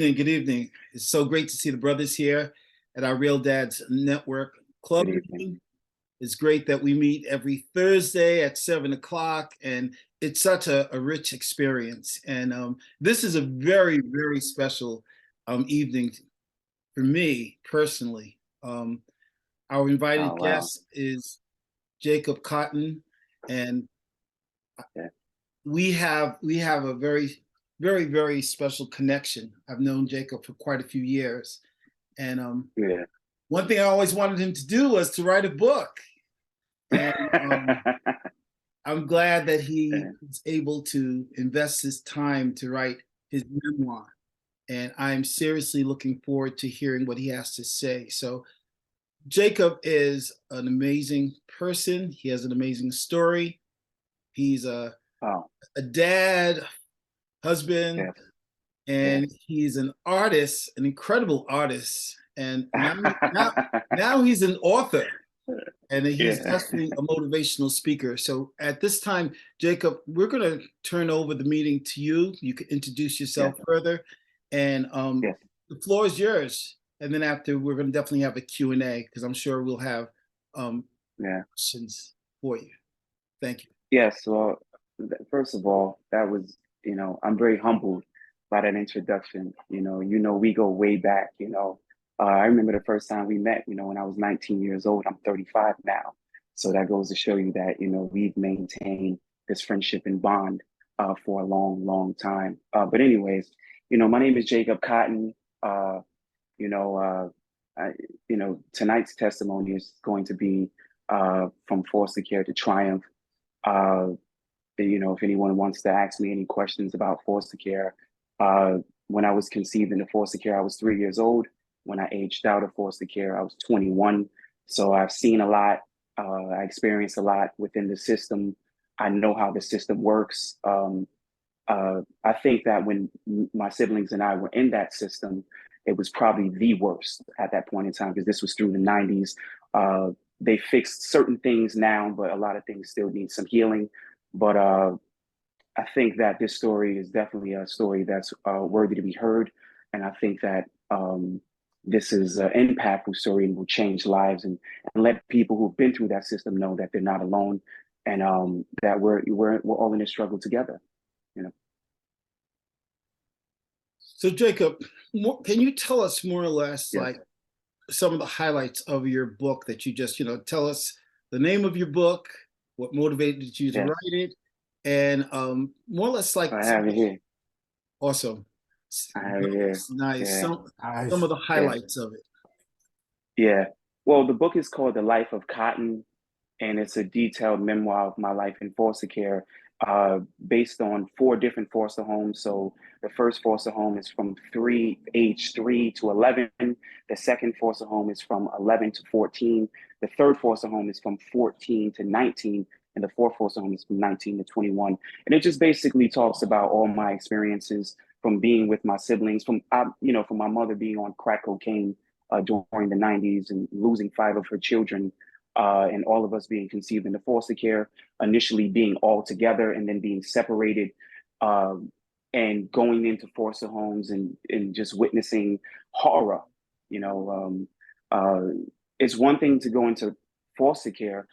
evening. Good evening. It's so great to see the brothers here at our Real Dads Network Club Good evening. meeting. It's great that we meet every Thursday at 7 o'clock, and it's such a rich experience. And this is a very, very special evening for me personally. Our invited Oh, wow. guest is Jacob Cotton, and Yeah. we have a very, very, very special connection. I've known Jacob for quite a few years, and Yeah. one thing I always wanted him to do was to write a book. And I'm glad that he Yeah. was able to invest his time to write his memoir. And I'm seriously looking forward to hearing what he has to say. So, Jacob is an amazing person. He has an amazing story. He's Oh, a dad, husband, yes. Yes. and he's an artist, an incredible artist. And now he's an author. And he's Yeah. definitely a motivational speaker. So at this time, Jacob, we're going to turn over the meeting to you. You can introduce yourself Yes. further, and Yes. the floor is yours. And then after, we're going to definitely have a Q&A because I'm sure we'll have Yeah. questions for you. Thank you. Yes. Well, first of all, that was, I'm very humbled by that introduction. We go way back, I remember the first time we met, when I was 19 years old. I'm 35 now. So that goes to show you that, we've maintained this friendship and bond for a long, long time. But anyways, my name is Jacob Cotton. You know, tonight's testimony is going to be from foster care to triumph. Uh, if anyone wants to ask me any questions about foster care, when I was conceived into foster care, I was 3 years old. When I aged out of foster care, I was 21. So I've seen a lot. I experienced a lot within the system. I know how the system works. I think that when my siblings and I were in that system, it was probably the worst at that point in time because this was through the 90s. They fixed certain things now, but a lot of things still need some healing. But I think that this story is definitely a story that's worthy to be heard. And I think that this is an impactful story and will change lives and let people who've been through that system know that they're not alone and that we're all in this struggle together. So, Jacob, can you tell us more or less Yes. like some of the highlights of your book that you just, tell us the name of your book, what motivated you to Yes. write it, and more or less like I have it here. awesome. I have it here. Nice. Yeah. Some of the highlights of it. Yeah. Well, the book is called The Life of Cotton, and it's a detailed memoir of my life in foster care, based on 4 different foster homes. So the first foster home is from age 3 to 11. The second foster home is from 11 to 14. The third foster home is from 14 to 19. And the fourth foster home is from 19 to 21. And it just basically talks about all my experiences from being with my siblings, from my mother being on crack cocaine during the 90s and losing 5 of her children, and all of us being conceived into foster care, initially being all together and then being separated, and going into foster homes and just witnessing horror. You know, it's one thing to go into foster care,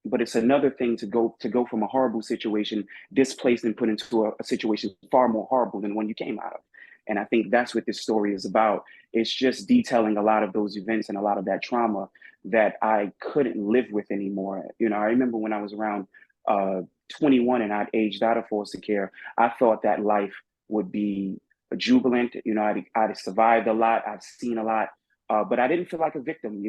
but it's another thing to go from a horrible situation, displaced and put into a situation far more horrible than one you came out of. And I think that's what this story is about. It's just detailing a lot of those events and a lot of that trauma that I couldn't live with anymore. I remember when I was around 21 and I'd aged out of foster care, I thought that life would be jubilant. I'd survived a lot. I've seen a lot. But I didn't feel like a victim.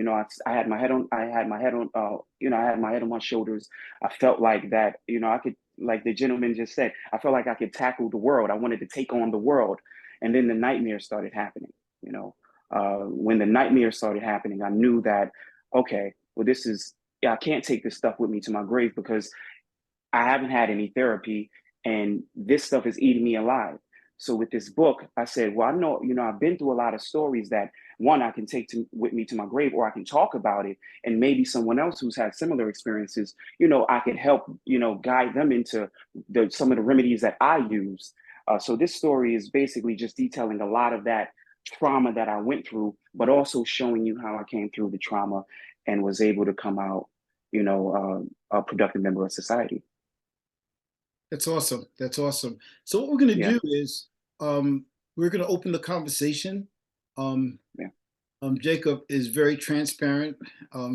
I had my head on, I had my head on, I had my head on my shoulders. I felt like that, I could, like the gentleman just said, I felt like I could tackle the world. I wanted to take on the world. And then the nightmares started happening. When the nightmares started happening, I knew that, okay, well, I can't take this stuff with me to my grave because I haven't had any therapy and this stuff is eating me alive. So with this book, I said, well, I know, I've been through a lot of stories that one, I can take with me to my grave, or I can talk about it. And maybe someone else who's had similar experiences, I can help, guide them into some of the remedies that I use. So this story is basically just detailing a lot of that trauma that I went through, but also showing you how I came through the trauma and was able to come out, a productive member of society. That's awesome. That's awesome. So what we're going to Yeah, do is we're going to open the conversation. Um, yeah, Jacob is very transparent.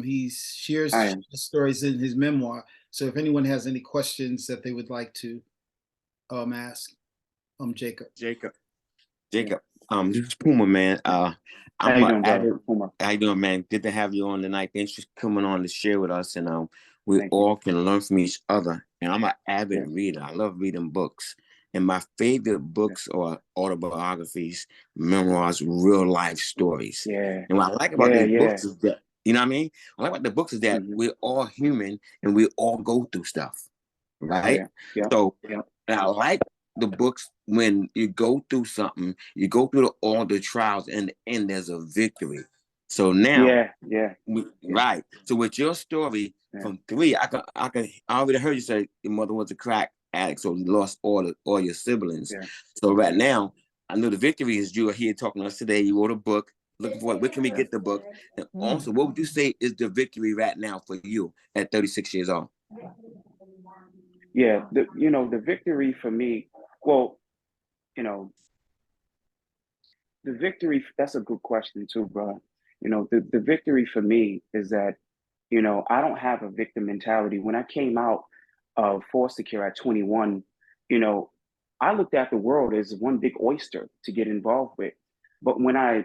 He I shares am. stories in his memoir. So if anyone has any questions that they would like to ask Jacob. Jacob. Yeah. Jacob. This is Puma, man. How I'm you a doing, brother? avid. Puma. How you doing, man? Good to have you on tonight. Thanks for coming on to share with us, and we Thank you. all can learn from each other. And I'm an avid Yeah, reader. I love reading books, and my favorite yeah, books are autobiographies, memoirs, real life stories. yeah, And what I like about yeah, these yeah. books is that, you know what I mean? What I like about the books is that Hmm. we're all human and we all go through stuff, right? Yeah, yeah, So, yeah, and I like the books when you go through something, you go through all the trials, and in the end there's a victory. So now, yeah, yeah, yeah, right. So with your story yeah. from three, I already heard you say your mother was a crack addict, so you lost all your siblings. Yeah. So right now, I know the victory is you are here talking to us today. You wrote a book. Looking for it. Where can we Yeah. get the book? And also, what would you say is the victory right now for you at 36 years old? Yeah, the victory for me, well, you know, the victory, that's a good question too, bro. The victory for me is that, I don't have a victim mentality. When I came out of foster care at 21, you know, I looked at the world as one big oyster to get involved with. But when I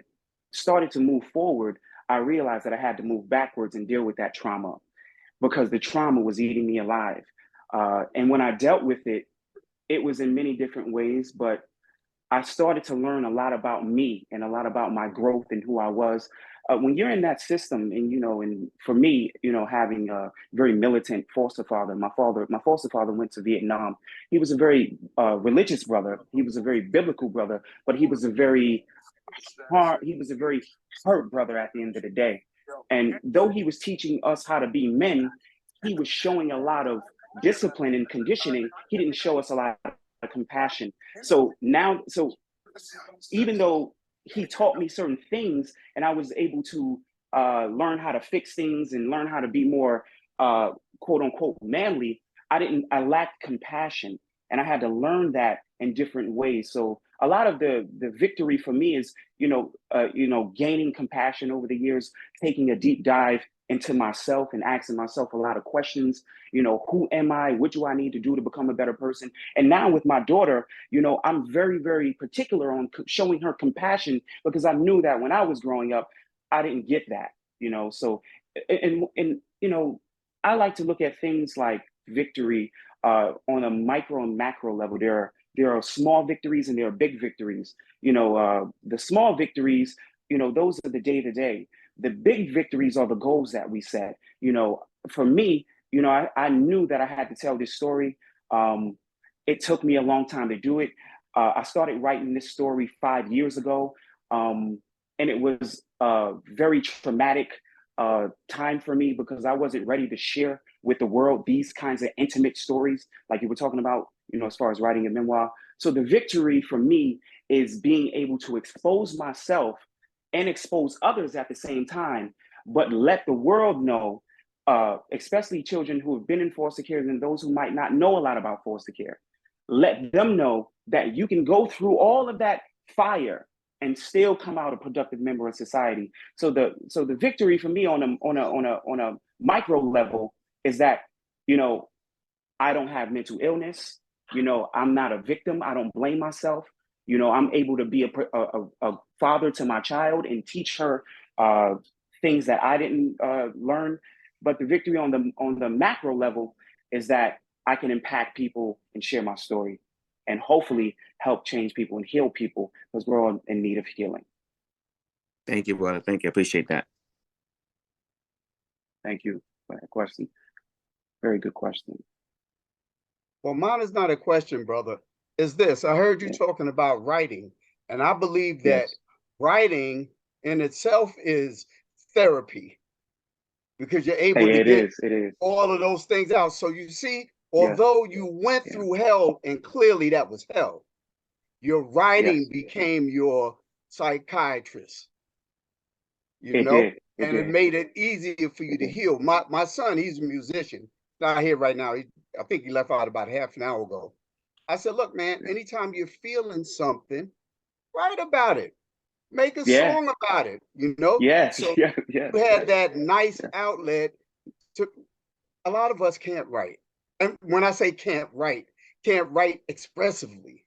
started to move forward, I realized that I had to move backwards and deal with that trauma because the trauma was eating me alive. And when I dealt with it, it was in many different ways, but I started to learn a lot about me and a lot about my growth and who I was. When you're in that system, and for me, having a very militant foster father, my foster father went to Vietnam. He was a very religious brother. He was a very biblical brother, but he was a very hurt brother at the end of the day. And though he was teaching us how to be men, he was showing a lot of discipline and conditioning. He didn't show us a lot of compassion. So even though he taught me certain things and I was able to learn how to fix things and learn how to be more quote unquote manly, I lacked compassion, and I had to learn that in different ways. So a lot of the victory for me is gaining compassion over the years, taking a deep dive into myself and asking myself a lot of questions. Who am I? What do I need to do to become a better person? And now with my daughter, I'm very, very particular on showing her compassion because I knew that when I was growing up, I didn't get that, So, I like to look at things like victory on a micro and macro level. There are small victories and there are big victories. The small victories, those are the day to day. The big victories are the goals that we set. For me, I knew that I had to tell this story. It took me a long time to do it. I started writing this story 5 years ago, and it was a very traumatic time for me because I wasn't ready to share with the world these kinds of intimate stories, like you were talking about, as far as writing a memoir. So the victory for me is being able to expose myself and expose others at the same time, but let the world know, especially children who have been in foster care and those who might not know a lot about foster care, let them know that you can go through all of that fire and still come out a productive member of society. So the victory for me on a micro level is that you know I don't have mental illness. I'm not a victim. I don't blame myself. I'm able to be a father to my child and teach her uh, things that I didn't learn. But the victory on the macro level is that I can impact people and share my story, and hopefully help change people and heal people because we're all in need of healing. Thank you, brother. Thank you. I appreciate that. Thank you for that question. Very good question. Well, mine is not a question, brother. Is this? I heard you Yeah. talking about writing, and I believe that Yes. writing in itself is therapy because you're able Hey, to it get is. It is. all of those things out. So you see, Yeah. although you went Yeah. through hell, and clearly that was hell, Your writing became your psychiatrist, you It know, did. and it made it easier for you to heal. My son, he's a musician, not here right now. I think he left out about half an hour ago. I said, look, man, anytime you're feeling something, write about it. Make a song about it, you know? Yes. So Yeah. you had that nice outlet. To a lot of us can't write. And when I say can't write expressively,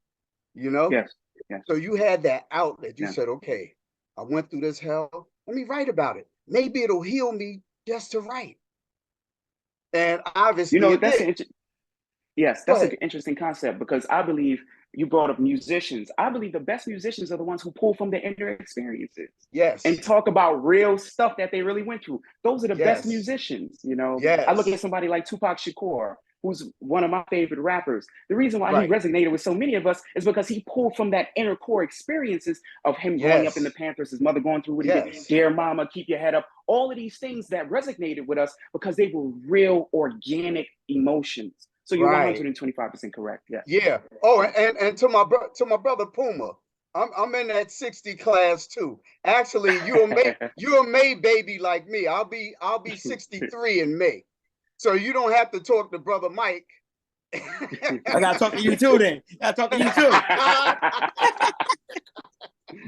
you know? Yes. Yes. So you had that outlet. You Yeah. said, okay, I went through this hell. Let me write about it. Maybe it'll heal me just to write. And You obviously know, it did. yes, Go that's an ahead. interesting concept because I believe you brought up musicians. I believe the best musicians are the ones who pull from their inner experiences and Yes. talk about real stuff that they really went through. Those are the best Yes. musicians. You know, I look at Yes. somebody like Tupac Shakur, who's one of my favorite rappers. The reason why he Right. resonated with so many of us is because he pulled from that inner core experiences of him growing up in the Yes. Panthers, his mother going through what he did, Yes. Dear Mama, Keep Your Head Up, all of these things that resonated with us because they were real organic emotions. So you're Right. 125% correct. Yes. Yeah. Oh, and to my brother Puma, I'm in that 60 class too. Actually, you're a May baby like me. I'll be 63 in May. So you don't have to talk to brother Mike. I gotta talk to you too then. I gotta talk to you too.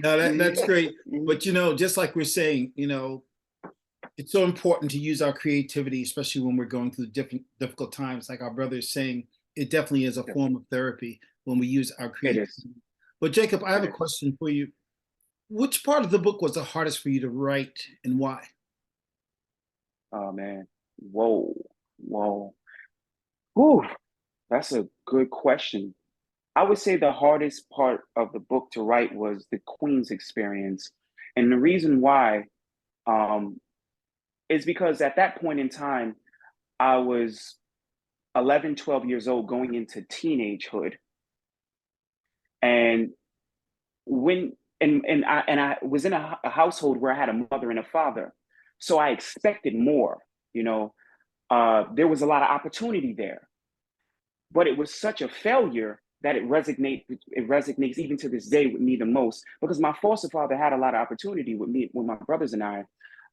No, that's great. But you know, just like we're saying, you know, it's so important to use our creativity, especially when we're going through difficult times. Like our brother is saying, it definitely is a form of therapy when we use our It is. creativity. But Jacob, I have a question for you. Which part of the book was the hardest for you to write and why? Oh man. Whoa. Whew. That's a good question. I would say the hardest part of the book to write was the Queen's experience. And the reason why um, is because at that point in time, I was 11, 12 years old going into teenagehood. And when and I was in a household where I had a mother and a father. So I expected more, you know. There was a lot of opportunity there. But it was such a failure that it resonates even to this day with me the most because my foster father had a lot of opportunity with my brothers and I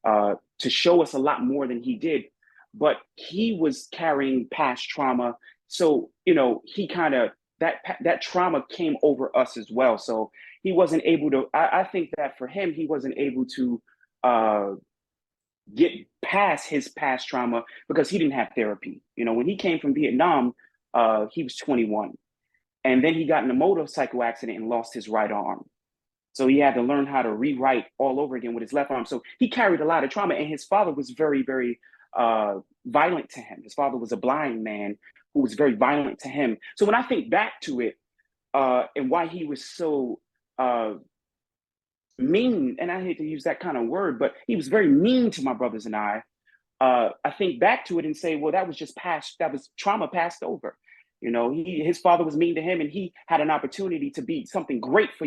to show us a lot more than he did, but he was carrying past trauma. So you know he kind of that trauma came over us as well. So he wasn't able to. I think that for him he wasn't able to uh, get past his past trauma because he didn't have therapy. You know, when he came from Vietnam, he was 21. And then he got in a motorcycle accident and lost his right arm. So he had to learn how to rewrite all over again with his left arm. So he carried a lot of trauma. And his father was very, very violent to him. His father was a blind man who was very violent to him. So when I think back to it and why he was so mean, and I hate to use that kind of word, but he was very mean to my brothers and I think back to it and say, well, that was just past, that was trauma passed over. You know, his father was mean to him and he had an opportunity to be something great for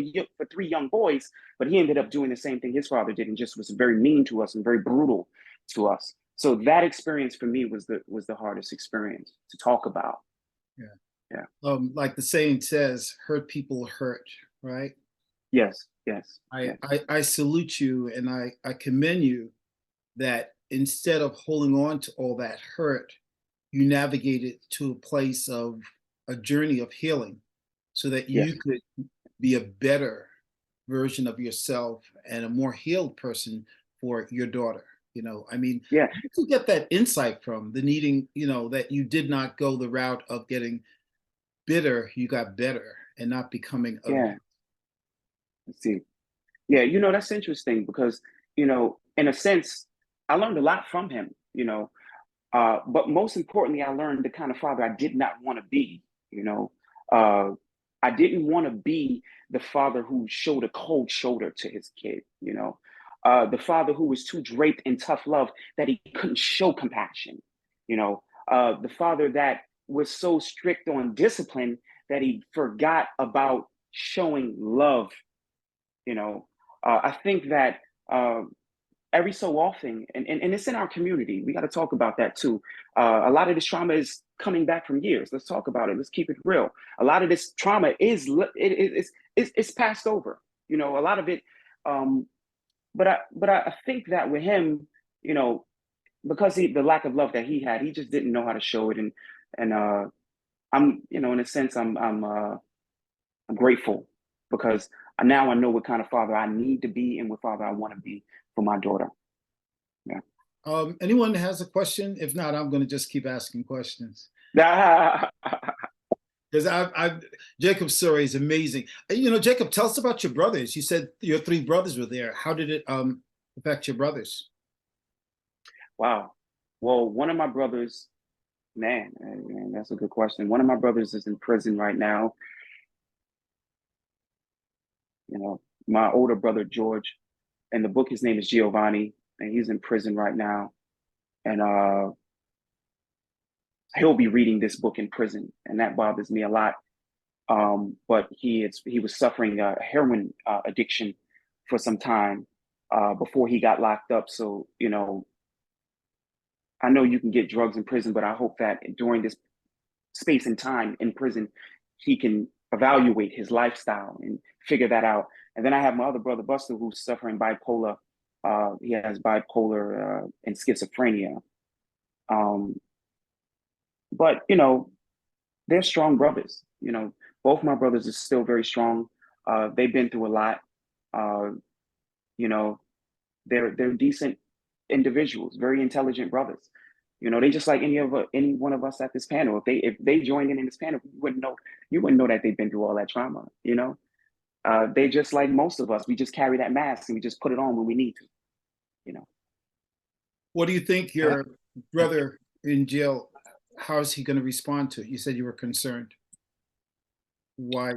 three young boys, but he ended up doing the same thing his father did and just was very mean to us and very brutal to us. So that experience for me was the hardest experience to talk about. Yeah. Yeah. Like the saying says, hurt people hurt, right? Yes. I salute you and I commend you that instead of holding on to all that hurt, you navigated to a place of a journey of healing so that Yes. you could be a better version of yourself and a more healed person for your daughter. You know, I mean, Yeah. you get that insight from the needing, you know, that you did not go the route of getting bitter, you got better and not becoming a Yeah. Let's see. Yeah, you know, that's interesting because, you know, in a sense, I learned a lot from him, you know, but most importantly, I learned the kind of father I did not want to be, you know. I didn't want to be the father who showed a cold shoulder to his kid, you know, the father who was too draped in tough love that he couldn't show compassion, you know, the father that was so strict on discipline that he forgot about showing love, you know. I think that every so often, and it's in our community. We got to talk about that too. A lot of this trauma is coming back from years. Let's talk about it. Let's keep it real. A lot of this trauma it's passed over. You know, a lot of it. But I think that with him, you know, because the lack of love that he had, he just didn't know how to show it. And I'm, you know, in a sense, I'm grateful because now I know what kind of father I need to be and what father I want to be for my daughter. Yeah. Anyone has a question? If not, I'm going to just keep asking questions. Because Jacob's story is amazing. You know, Jacob, tell us about your brothers. You said your 3 brothers were there. How did it affect your brothers? Wow. Well, one of my brothers, man, that's a good question. One of my brothers is in prison right now. You know, my older brother, George, in the book, his name is Giovanni, and he's in prison right now. And he'll be reading this book in prison, and that bothers me a lot. But he was suffering a heroin addiction for some time before he got locked up. So, you know, I know you can get drugs in prison, but I hope that during this space and time in prison, he can evaluate his lifestyle and figure that out. And then I have my other brother, Buster, who's suffering bipolar. He has bipolar and schizophrenia. But, you know, they're strong brothers. You know, both my brothers are still very strong. They've been through a lot. You know, they're decent individuals, very intelligent brothers. You know, they just like any one of us at this panel. If they joined in this panel, you wouldn't know that they've been through all that trauma. You know, they just like most of us. We just carry that mask and we just put it on when we need to. You know. What do you think your brother in jail? How is he going to respond to it? You said you were concerned. Why?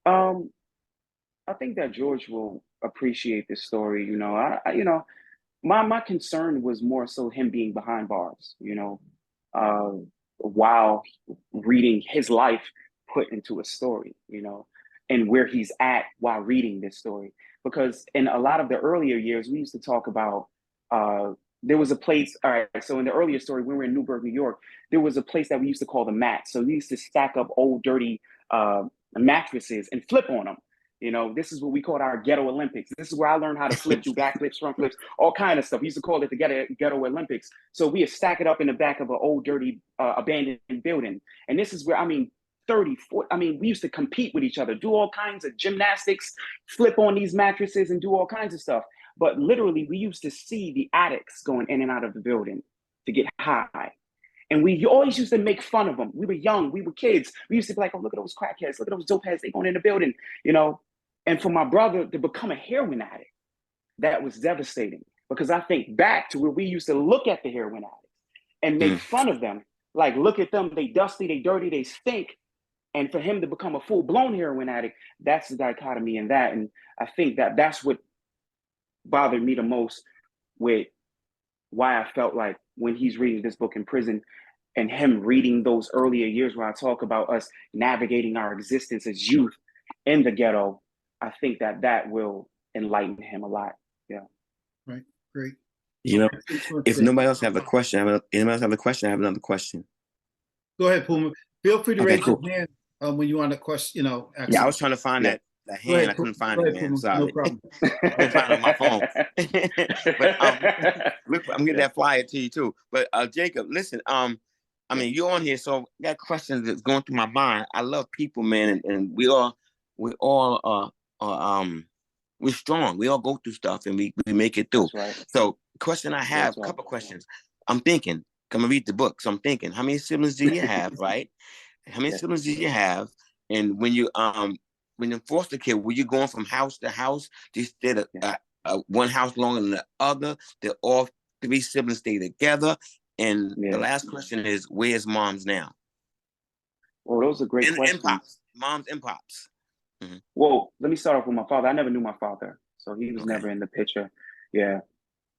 I think that George will appreciate this story. You know, you know, my concern was more so him being behind bars. You know, while reading his life put into a story. You know, and where he's at while reading this story. Because in a lot of the earlier years, we used to talk about. There was a place, all right, so in the earlier story, when we were in Newburgh, New York, there was a place that we used to call the mat. So we used to stack up old, dirty mattresses and flip on them. You know, this is what we called our ghetto Olympics. This is where I learned how to flip, do backflips, front flips, all kind of stuff. We used to call it the ghetto Olympics. So we would stack it up in the back of an old, dirty, abandoned building. And this is where, I mean, 30, 40, I mean, we used to compete with each other, do all kinds of gymnastics, flip on these mattresses and do all kinds of stuff. But literally, we used to see the addicts going in and out of the building to get high. And we always used to make fun of them. We were young, we were kids. We used to be like, oh, look at those crackheads, look at those dope heads, they going in the building, you know? And for my brother to become a heroin addict, that was devastating. Because I think back to where we used to look at the heroin addicts and make fun of them. Like, look at them, they dusty, they dirty, they stink. And for him to become a full-blown heroin addict, that's the dichotomy in that. And I think that that's what bothered me the most with why I felt like when he's reading this book in prison and him reading those earlier years where I talk about us navigating our existence as youth in the ghetto, I think that that will enlighten him a lot. Yeah. Right. Great. You know, if nobody else have a question, I have another question. Go ahead, Puma. Feel free to raise your hand when you want a question, you know. Yeah, I was trying to find that hand. Ahead, I couldn't find it, man. Sorry. No problem. I couldn't find it on my phone. But I'm getting that flyer to you too. But Jacob, listen, I mean, you're on here, so I got questions that's going through my mind. I love people, man, and we're strong. We all go through stuff and we make it through. Right. So question I have, a couple questions. I'm thinking, come and read the book. So I'm thinking, how many siblings do you have, right? How many siblings do you have? And when you in foster care, were you going from house to house? Do you stay one house longer than the other? Did all 3 siblings stay together? And the last question is, where's mom's now? Well, those are great questions. And pops. Moms and pops. Mm-hmm. Well, let me start off with my father. I never knew my father, so he was never in the picture. Yeah.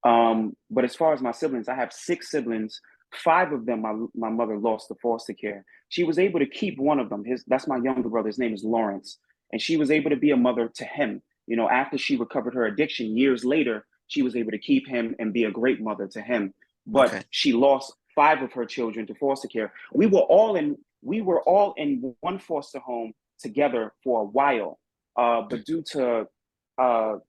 But as far as my siblings, I have 6 siblings. 5 of them, my mother lost to foster care. She was able to keep one of them. That's my younger brother. His name is Lawrence. And she was able to be a mother to him. You know, after she recovered her addiction, years later, she was able to keep him and be a great mother to him. But she lost 5 of her children to foster care. We were all in one foster home together for a while. But due to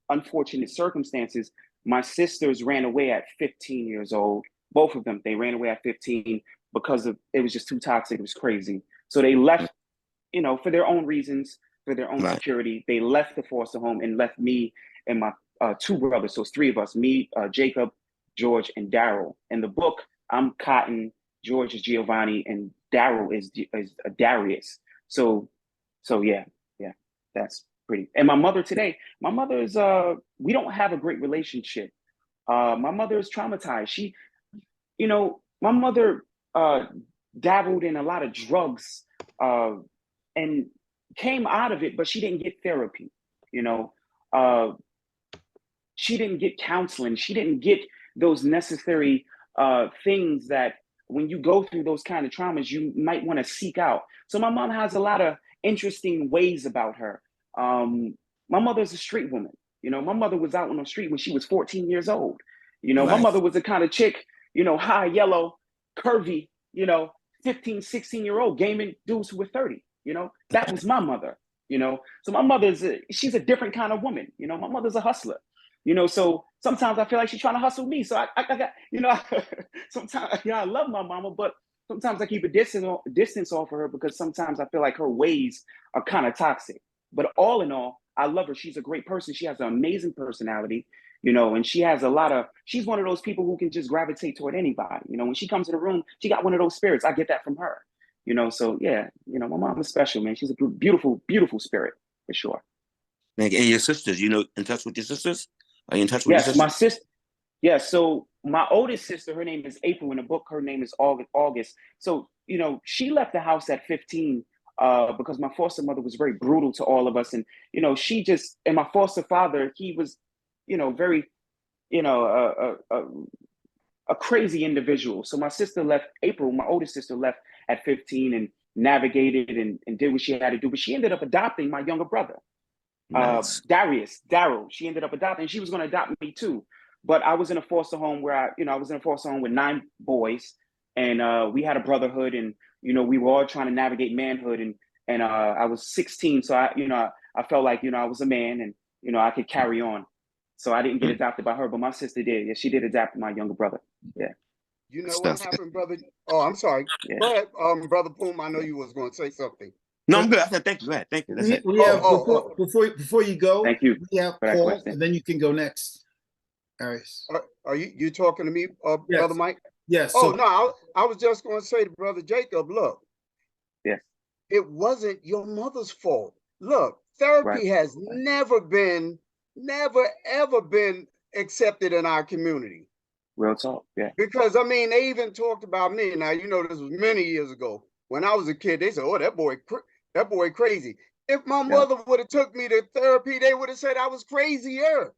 unfortunate circumstances, my sisters ran away at 15 years old. Both of them, they ran away at 15 because it was just too toxic. It was crazy. So they left, you know, for their own reasons, for their own security. They left the foster home and left me and my 2 brothers. So it's 3 of us, me, Jacob, George, and Daryl. In the book, I'm Cotton, George is Giovanni, and Daryl is Darius. So yeah, that's pretty. And my mother today, my mother is, we don't have a great relationship. My mother is traumatized. She, you know, my mother dabbled in a lot of drugs and came out of it, but she didn't get therapy. You know, she didn't get counseling. She didn't get those necessary things that when you go through those kind of traumas, you might want to seek out. So my mom has a lot of interesting ways about her. My mother's a street woman. You know, my mother was out on the street when she was 14 years old. You know, my mother was the kind of chick, you know, high yellow, curvy, you know, 15, 16-year-old gaming dudes who were 30. You know, that was my mother, you know. So my mother's, she's a different kind of woman. You know, my mother's a hustler. You know, so sometimes I feel like she's trying to hustle me. So I got, you know, sometimes, you know, I love my mama, but sometimes I keep a distance off of her because sometimes I feel like her ways are kind of toxic. But all in all, I love her. She's a great person. She has an amazing personality, you know, and she has she's one of those people who can just gravitate toward anybody. You know, when she comes in the room, she got one of those spirits. I get that from her, you know. So yeah, you know, my mom is special, man. She's a beautiful, beautiful spirit for sure. And your sisters, you know, in touch with your sisters? Are you in touch with your sisters? Yes, my sister. Yeah, so my oldest sister, her name is April. In the book, her name is August. So, you know, she left the house at 15 because my foster mother was very brutal to all of us. And, you know, and my foster father, he was, you know, very, you know, a crazy individual. So my sister left, April, my oldest sister left at 15 and navigated and did what she had to do. But she ended up adopting my younger brother. Nice. Daryl, she ended up adopting. She was going to adopt me too. But I was in a foster home where I was in a foster home with 9 boys, and we had a brotherhood, and you know we were all trying to navigate manhood, and I was 16, so I felt like I was a man, and I could carry on. So I didn't get adopted by her, but my sister did. Yeah, she did adopt my younger brother. Yeah. You know what happened, brother? Oh, I'm sorry. Yeah. Go ahead, brother Poom. I know you was going to say something. No, I'm good. I said thank you. Go ahead. Thank you. That's it. We have before you go. Thank you. We have Paul, and then you can go next. Aries. Are you talking to me, yes. Brother Mike? Yes. Oh, no, I was just going to say to Brother Jacob, look. Yes. It wasn't your mother's fault. Look, therapy has never, ever been accepted in our community. Real talk, yeah. Because, I mean, they even talked about me. Now, you know, this was many years ago. When I was a kid, they said, oh, that boy crazy. If my mother would have took me to therapy, they would have said I was crazier.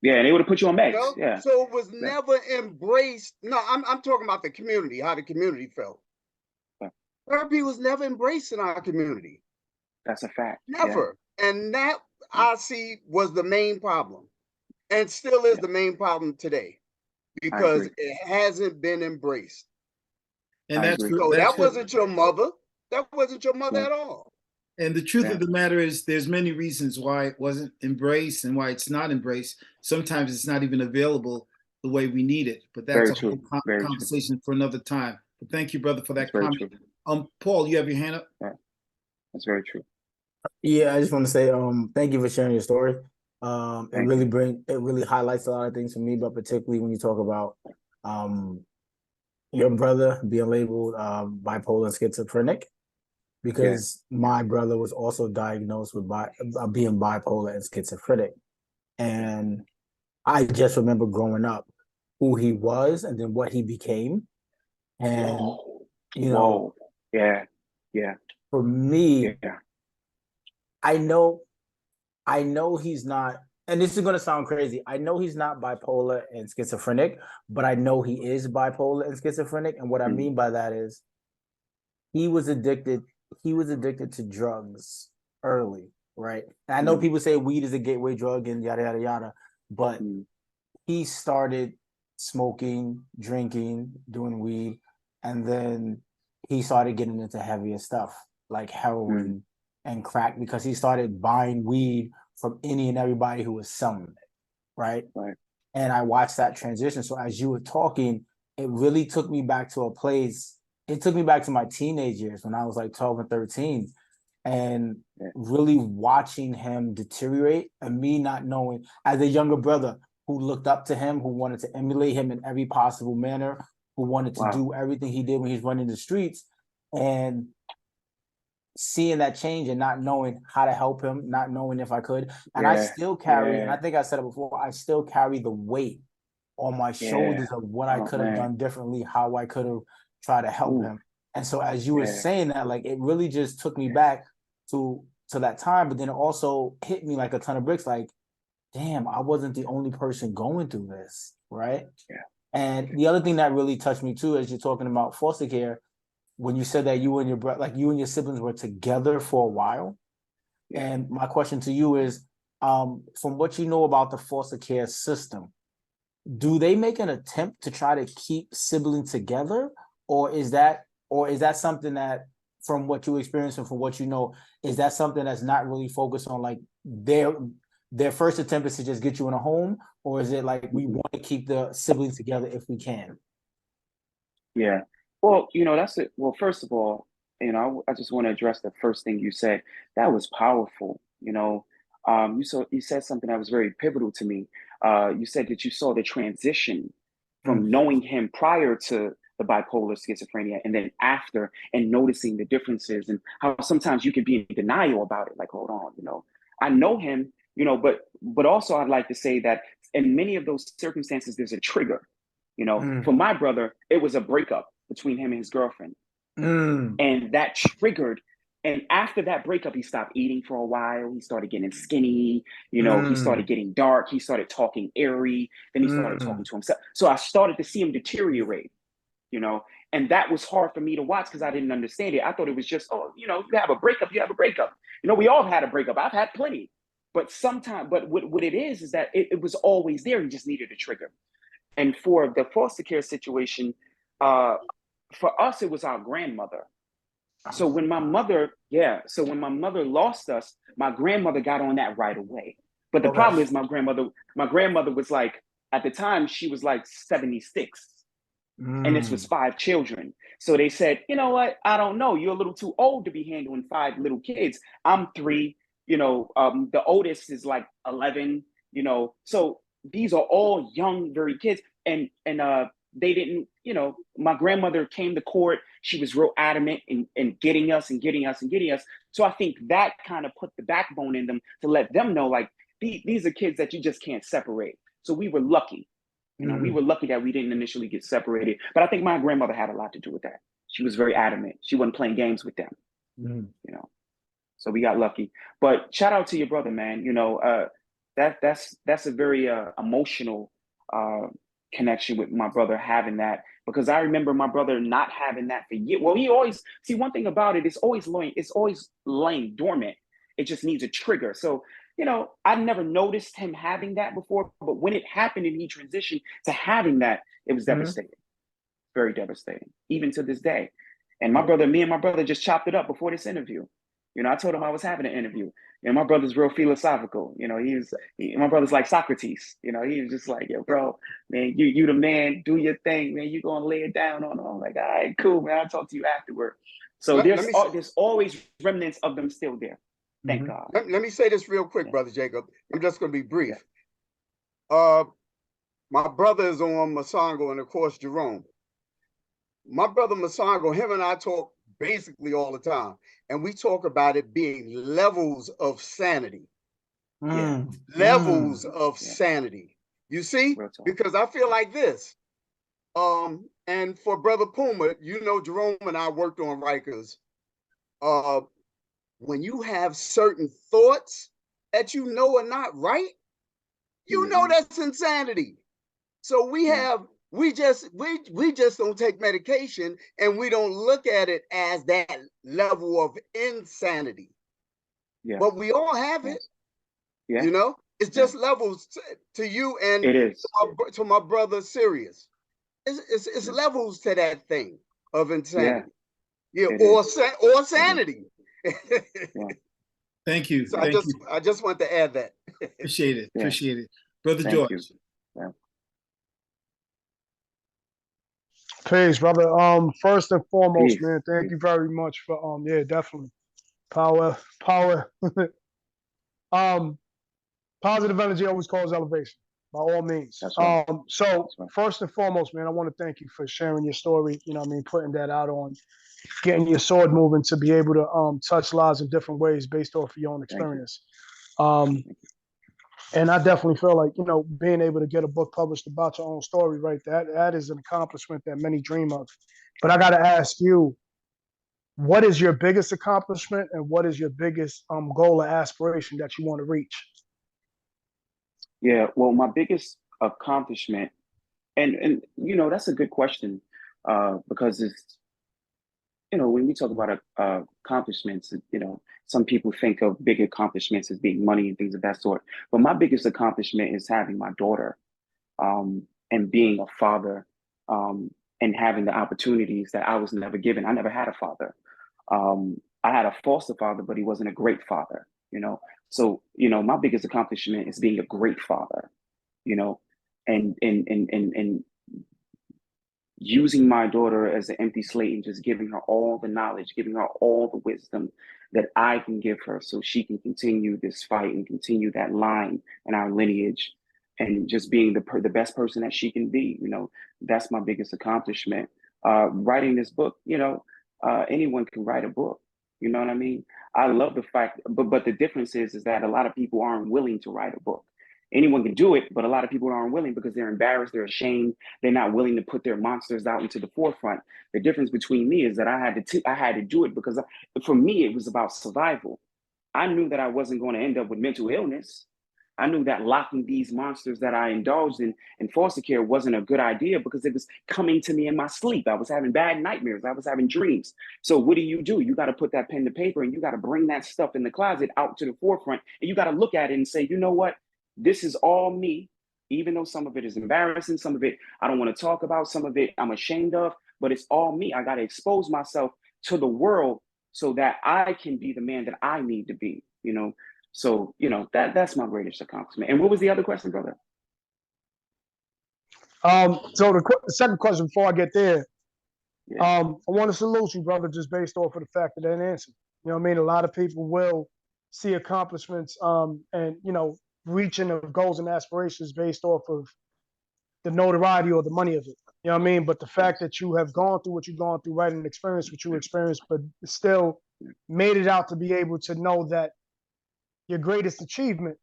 Yeah, and they would have put you on meds. You know? Yeah. So it was never embraced. No, I'm talking about the community, how the community felt. Yeah. Therapy was never embraced in our community. That's a fact. Never. Yeah. And that I see was the main problem. And still is the main problem today. Because it hasn't been embraced. And that wasn't your mother. That wasn't your mother at all. And the truth of the matter is there's many reasons why it wasn't embraced and why it's not embraced. Sometimes it's not even available the way we need it. But that's a whole conversation for another time. But thank you, brother, for that comment. Paul, you have your hand up? Yeah. That's very true. Yeah, I just want to say thank you for sharing your story. It really highlights a lot of things for me, but particularly when you talk about your brother being labeled bipolar and schizophrenic, because my brother was also diagnosed with being bipolar and schizophrenic. And I just remember growing up who he was and then what he became. And, you know, for me, I know he's not, and this is going to sound crazy. I know he's not bipolar and schizophrenic, but I know he is bipolar and schizophrenic. And what I mean by that is he was addicted to drugs early. right? And I know people say weed is a gateway drug and yada yada yada, but he started smoking, drinking, doing weed, and then he started getting into heavier stuff like heroin and crack because he started buying weed from any and everybody who was selling it, right? And I watched that transition. So as you were talking, it really took me back to a place. It took me back to my teenage years when I was like 12 and 13, and really watching him deteriorate, and me not knowing, as a younger brother who looked up to him, who wanted to emulate him in every possible manner, who wanted to do everything he did when he's running the streets, and seeing that change and not knowing how to help him, not knowing if I could. And I still carry, and I think I said it before, I still carry the weight on my shoulders of what I could have done differently, how I could have tried to help him. And so as you were saying that, like, it really just took me back to that time, but then it also hit me like a ton of bricks, like, damn, I wasn't the only person going through this, right? And the other thing that really touched me too, as you're talking about foster care, when you said that you and your brother, like you and your siblings were together for a while. And my question to you is, from what you know about the foster care system, do they make an attempt to try to keep siblings together, or is that something that, from what you experience and from what you know, is that something that's not really focused on, like their first attempt is to just get you in a home, or is it like we want to keep the siblings together if we can? Well, that's it. Well, first of all, I just want to address the first thing you said. That was powerful. You said something that was very pivotal to me. You said that you saw the transition from knowing him prior to the bipolar schizophrenia and then after, and noticing the differences and how sometimes you can be in denial about it. Like, hold on, I know him, but also I'd like to say that in many of those circumstances, there's a trigger. For my brother, it was a breakup between him and his girlfriend. And that triggered. And after that breakup, he stopped eating for a while. He started getting skinny. He started getting dark. He started talking airy. Then he started talking to himself. So I started to see him deteriorate, and that was hard for me to watch because I didn't understand it. I thought it was just, you have a breakup, you have a breakup. We all had a breakup. I've had plenty. But what it is that it was always there. He just needed a trigger. And for the foster care situation, for us, it was our grandmother. So when my mother lost us, my grandmother got on that right away. But the problem is my grandmother was like, at the time, she was like 76. And this was 5 children. So they said, you know what? I don't know. You're a little too old to be handling 5 little kids. I'm 3, the oldest is like 11, so these are all young, very kids. And they didn't, my grandmother came to court. She was real adamant in getting us. So I think that kind of put the backbone in them to let them know, like, these are kids that you just can't separate. So we were lucky. We were lucky that we didn't initially get separated. But I think my grandmother had a lot to do with that. She was very adamant. She wasn't playing games with them, So we got lucky. But shout out to your brother, man. That's a very emotional connection with my brother having that, because I remember my brother not having that for years. Well, he always, see, one thing about it, it's always laying dormant. It just needs a trigger. So, I never noticed him having that before, but when it happened and he transitioned to having that, it was devastating, very devastating, even to this day. And me and my brother just chopped it up before this interview. I told him I was having an interview. My brother's real philosophical. My brother's like Socrates. He was just like, yo, bro, man, you the man, do your thing, man. You gonna lay it down on him. I'm like, all right, cool, man. I'll talk to you afterward. So there's always remnants of them still there. Thank God. Let me say this real quick, Brother Jacob. I'm just going to be brief. My brother is on Masongo and, of course, Jerome. My brother Masongo, him and I talk basically all the time. And we talk about it being levels of sanity. Levels of sanity. You see? Because I feel like this. And for Brother Puma, Jerome and I worked on Rikers. When you have certain thoughts that are not right, that's insanity. So we just don't take medication, and we don't look at it as that level of insanity. Yeah. but we all have it. Yeah. You know, it's just levels to you and it is to my brother Sirius. It's levels to that thing of insanity. Yeah, or sanity. Yeah. Thank you. So Thank you. I just want to add that. Appreciate it. Appreciate it. Brother Thank George. you. Yeah. Peace, brother. First and foremost, Peace. man, thank you very much for yeah, definitely. Power. Positive energy always calls elevation, by all means. That's right. So right. first and foremost, man, I want to thank you for sharing your story, you know what I mean, putting that out on getting your sword moving to be able to touch lives in different ways based off of your own experience. And I definitely feel like, you know, being able to get a book published about your own story, right? That is an accomplishment that many dream of. But I got to ask you, what is your biggest accomplishment and what is your biggest goal or aspiration that you want to reach? Yeah, well, my biggest accomplishment, and you know, that's a good question, because it's, you know, when we talk about accomplishments, you know, some people think of big accomplishments as being money and things of that sort. But my biggest accomplishment is having my daughter, and being a father, and having the opportunities that I was never given. I never had a father. I had a foster father, but he wasn't a great father, you know. So, you know, my biggest accomplishment is being a great father, you know, and using my daughter as an empty slate and just giving her all the knowledge, giving her all the wisdom that I can give her so she can continue this fight and continue that line in our lineage and just being the best person that she can be. You know, that's my biggest accomplishment. Writing this book, you know, anyone can write a book. You know what I mean? I love the fact, but the difference is that a lot of people aren't willing to write a book. Anyone can do it, but a lot of people aren't willing because they're embarrassed, they're ashamed, they're not willing to put their monsters out into the forefront. The difference between me is that I had to do it because for me it was about survival. I knew that I wasn't going to end up with mental illness. I knew that locking these monsters that I indulged in foster care wasn't a good idea because it was coming to me in my sleep. I was having bad nightmares. I was having dreams. So what do? You got to put that pen to paper and you got to bring that stuff in the closet out to the forefront. And you got to look at it and say, you know what? This is all me, even though some of it is embarrassing. Some of it I don't want to talk about. Some of it I'm ashamed of, but it's all me. I got to expose myself to the world so that I can be the man that I need to be, you know? So, you know, that's my greatest accomplishment. And what was the other question, brother? So the second question before I get there, I want to salute you, brother, just based off of the fact of that answer. You know what I mean? A lot of people will see accomplishments and, you know, reaching of goals and aspirations based off of the notoriety or the money of it. You know what I mean? But the fact that you have gone through what you've gone through, right, and experienced what you experienced, but still made it out to be able to know that your greatest achievement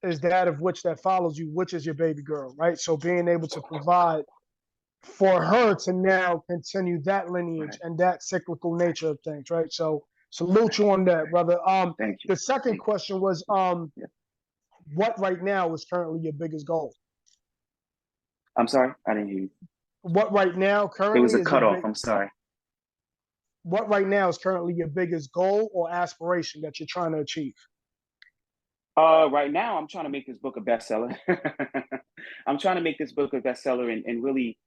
is that of which that follows you, which is your baby girl, right? So being able to provide for her to now continue that lineage and that cyclical nature of things, right? So salute you on that, brother. Thank you. The second question was, what right now is currently your biggest goal? I'm sorry, I didn't hear you. What right now currently It was a is cutoff. I'm sorry. What right now is currently your biggest goal or aspiration that you're trying to achieve? Right now, I'm trying to make this book a bestseller. I'm trying to make this book a bestseller and really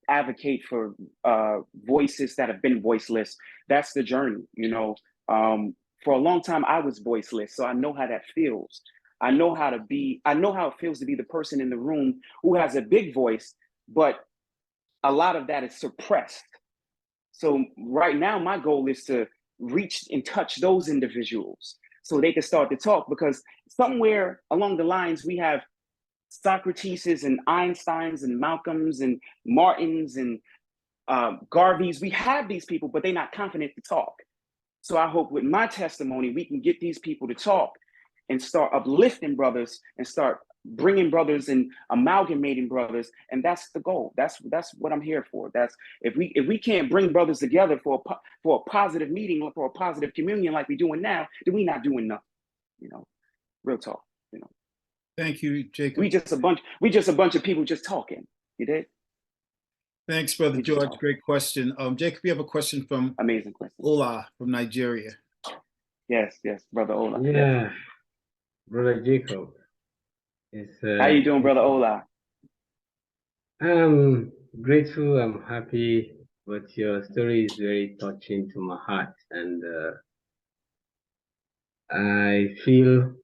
advocate for voices that have been voiceless. That's the journey, you know. For a long time, I was voiceless, so I know how that feels. I know how it feels to be the person in the room who has a big voice, but a lot of that is suppressed. So right now, my goal is to reach and touch those individuals so they can start to talk, because somewhere along the lines, we have Socrateses and Einsteins and Malcolms and Martins and Garveys. We have these people, but they're not confident to talk. So I hope with my testimony, we can get these people to talk and start uplifting brothers and start bringing brothers and amalgamating brothers. And that's the goal. That's what I'm here for. That's if we can't bring brothers together for a positive meeting, for a positive communion like we're doing now, then we're not doing nothing. You know, real talk. You know. Thank you, Jacob. We just a bunch of people just talking. You did? Thanks, Brother George. Great question. Jacob, you have a question from Amazing question. Ola from Nigeria. Yes, Brother Ola. Yeah, Yes. Brother Jacob. It's How you doing, Brother Ola? I'm grateful, I'm happy, but your story is very touching to my heart, and I feel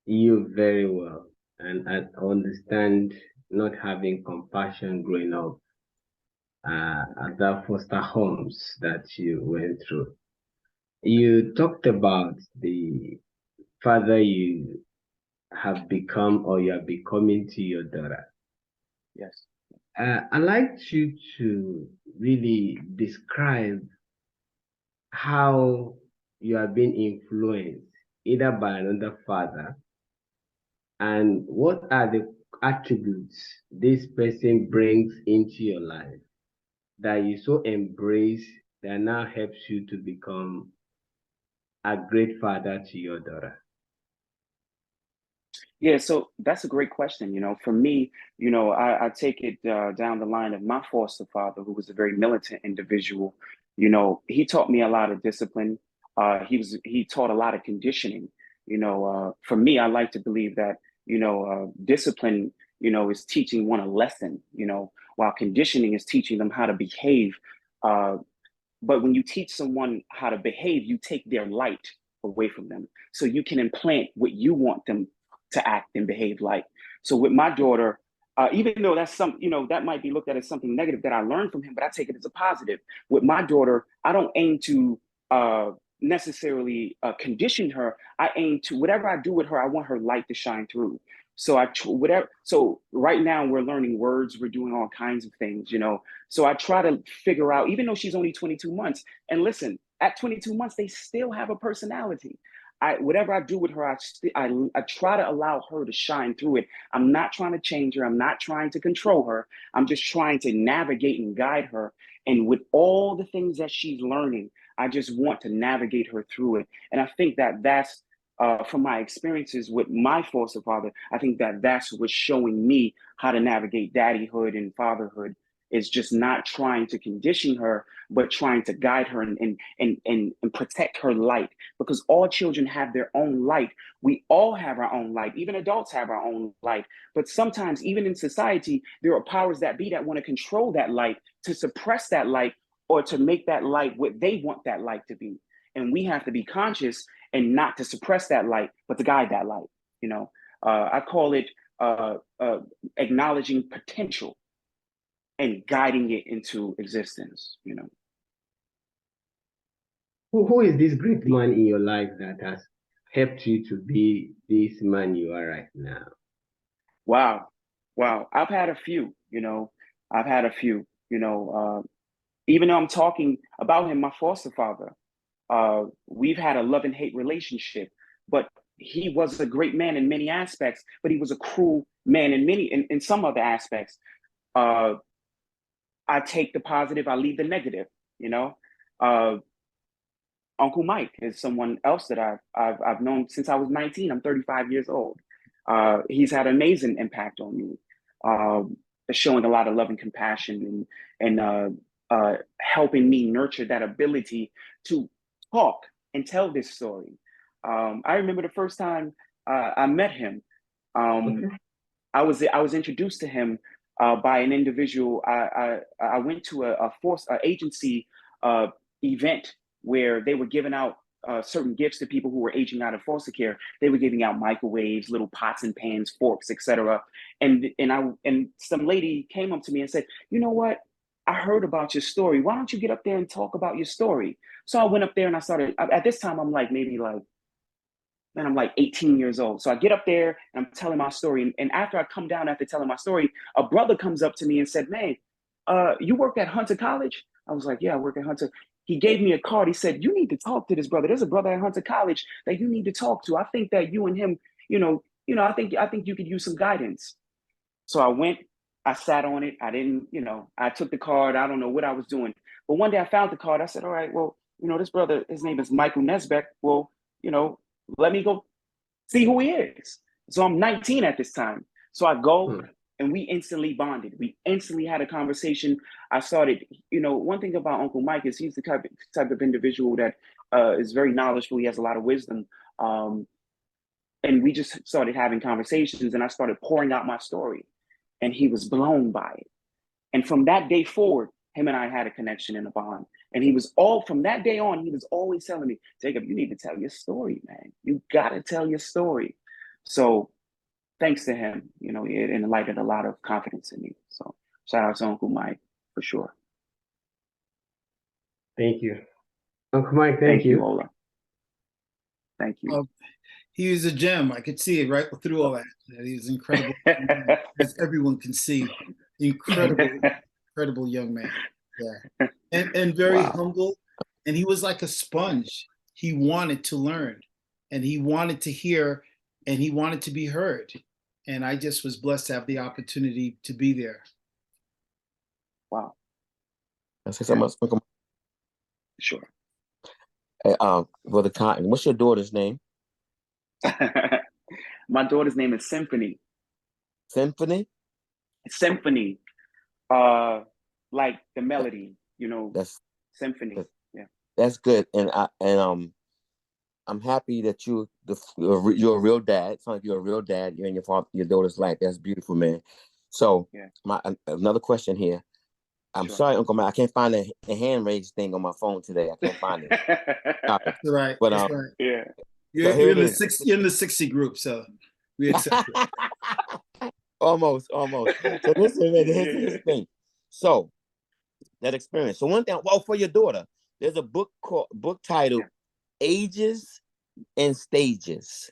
you very well, and I understand not having compassion growing up at that foster homes that you went through. You talked about the father you have become or you are becoming to your daughter. Yes. I'd like you to really describe how you are being influenced either by another father, and what are the attributes this person brings into your life that you so embrace that now helps you to become a great father to your daughter. Yeah, so that's a great question. For me, I take it down the line of my foster father, who was a very militant individual. He taught me a lot of discipline. He taught a lot of conditioning. For me, I like to believe that discipline, is teaching one a lesson. While conditioning is teaching them how to behave. But when you teach someone how to behave, you take their light away from them, so you can implant what you want them to act and behave like. So with my daughter, even though that's that might be looked at as something negative that I learned from him, but I take it as a positive. With my daughter, I don't aim to necessarily condition her. I aim to, whatever I do with her, I want her light to shine through. So So right now we're learning words. We're doing all kinds of things, So I try to figure out, even though she's only 22 months, and listen, at 22 months, they still have a personality. Whatever I do with her, I try to allow her to shine through it. I'm not trying to change her. I'm not trying to control her. I'm just trying to navigate and guide her. And with all the things that she's learning, I just want to navigate her through it. And I think that that's from my experiences with my foster father, I think that that's what's showing me how to navigate daddyhood and fatherhood, is just not trying to condition her, but trying to guide her and protect her light. Because all children have their own light. We all have our own light. Even adults have our own light. But sometimes, even in society, there are powers that be that want to control that light, to suppress that light, or to make that light what they want that light to be. And we have to be conscious and not to suppress that light, but to guide that light. I call it acknowledging potential and guiding it into existence. Who is this great man in your life that has helped you to be this man you are right now? Wow. I've had a few, even though I'm talking about him, my foster father, we've had a love and hate relationship, but he was a great man in many aspects, but he was a cruel man in some other aspects. I take the positive, I leave the negative, Uncle Mike is someone else that I've known since I was 19. I'm 35 years old. He's had an amazing impact on me, showing a lot of love and compassion, and helping me nurture that ability to talk and tell this story. I remember the first time I met him. Okay. I was introduced to him by an individual. I went to a agency event where they were giving out certain gifts to people who were aging out of foster care. They were giving out microwaves, little pots and pans, forks, etc. And some lady came up to me and said, "You know what? I heard about your story. Why don't you get up there and talk about your story?" So I went up there and I started. At this time, I'm like 18 years old. So I get up there and I'm telling my story. And after I come down after telling my story, a brother comes up to me and said, "Man, you work at Hunter College?" I was like, "Yeah, I work at Hunter." He gave me a card. He said, "You need to talk to this brother. There's a brother at Hunter College that you need to talk to. I think that you and him, I think you could use some guidance." So I went, I sat on it. I didn't, I took the card. I don't know what I was doing. But one day I found the card. I said, "All right, well, this brother, his name is Michael Nesbeck. Well, let me go see who he is." So I'm 19 at this time. So I go and we instantly bonded. We instantly had a conversation. I started, one thing about Uncle Mike is he's the type of individual that is very knowledgeable. He has a lot of wisdom. And we just started having conversations, and I started pouring out my story, and he was blown by it. And from that day forward, him and I had a connection and a bond. And he was from that day on, he was always telling me, Jacob, you need to tell your story, man. You got to tell your story. So thanks to him, it enlightened a lot of confidence in me. So shout out to Uncle Mike for sure. Thank you. Uncle Mike, thank you. Ola. Thank you. He was a gem. I could see it right through all that. He was incredible, as everyone can see. Incredible young man. Yeah, and very humble. And he was like a sponge. He wanted to learn, and he wanted to hear, and he wanted to be heard. And I just was blessed to have the opportunity to be there. Wow. I say something else. Sure. Hey, Brother Cotton, what's your daughter's name? My daughter's name is Symphony. Symphony? Symphony. Like the melody, That's symphony. Yeah. That's good. And I'm happy that you're a real dad. It's like you're a real dad. You're in your daughter's life. That's beautiful, man. So another question here. I'm sorry, Uncle Mike, I can't find the hand raised thing on my phone today. I can't find it. That's right. But that's right. Yeah. You're in the 60 group, so we accept it. Almost. So here's the thing. So that experience. So one thing, for your daughter, there's a book titled Ages and Stages.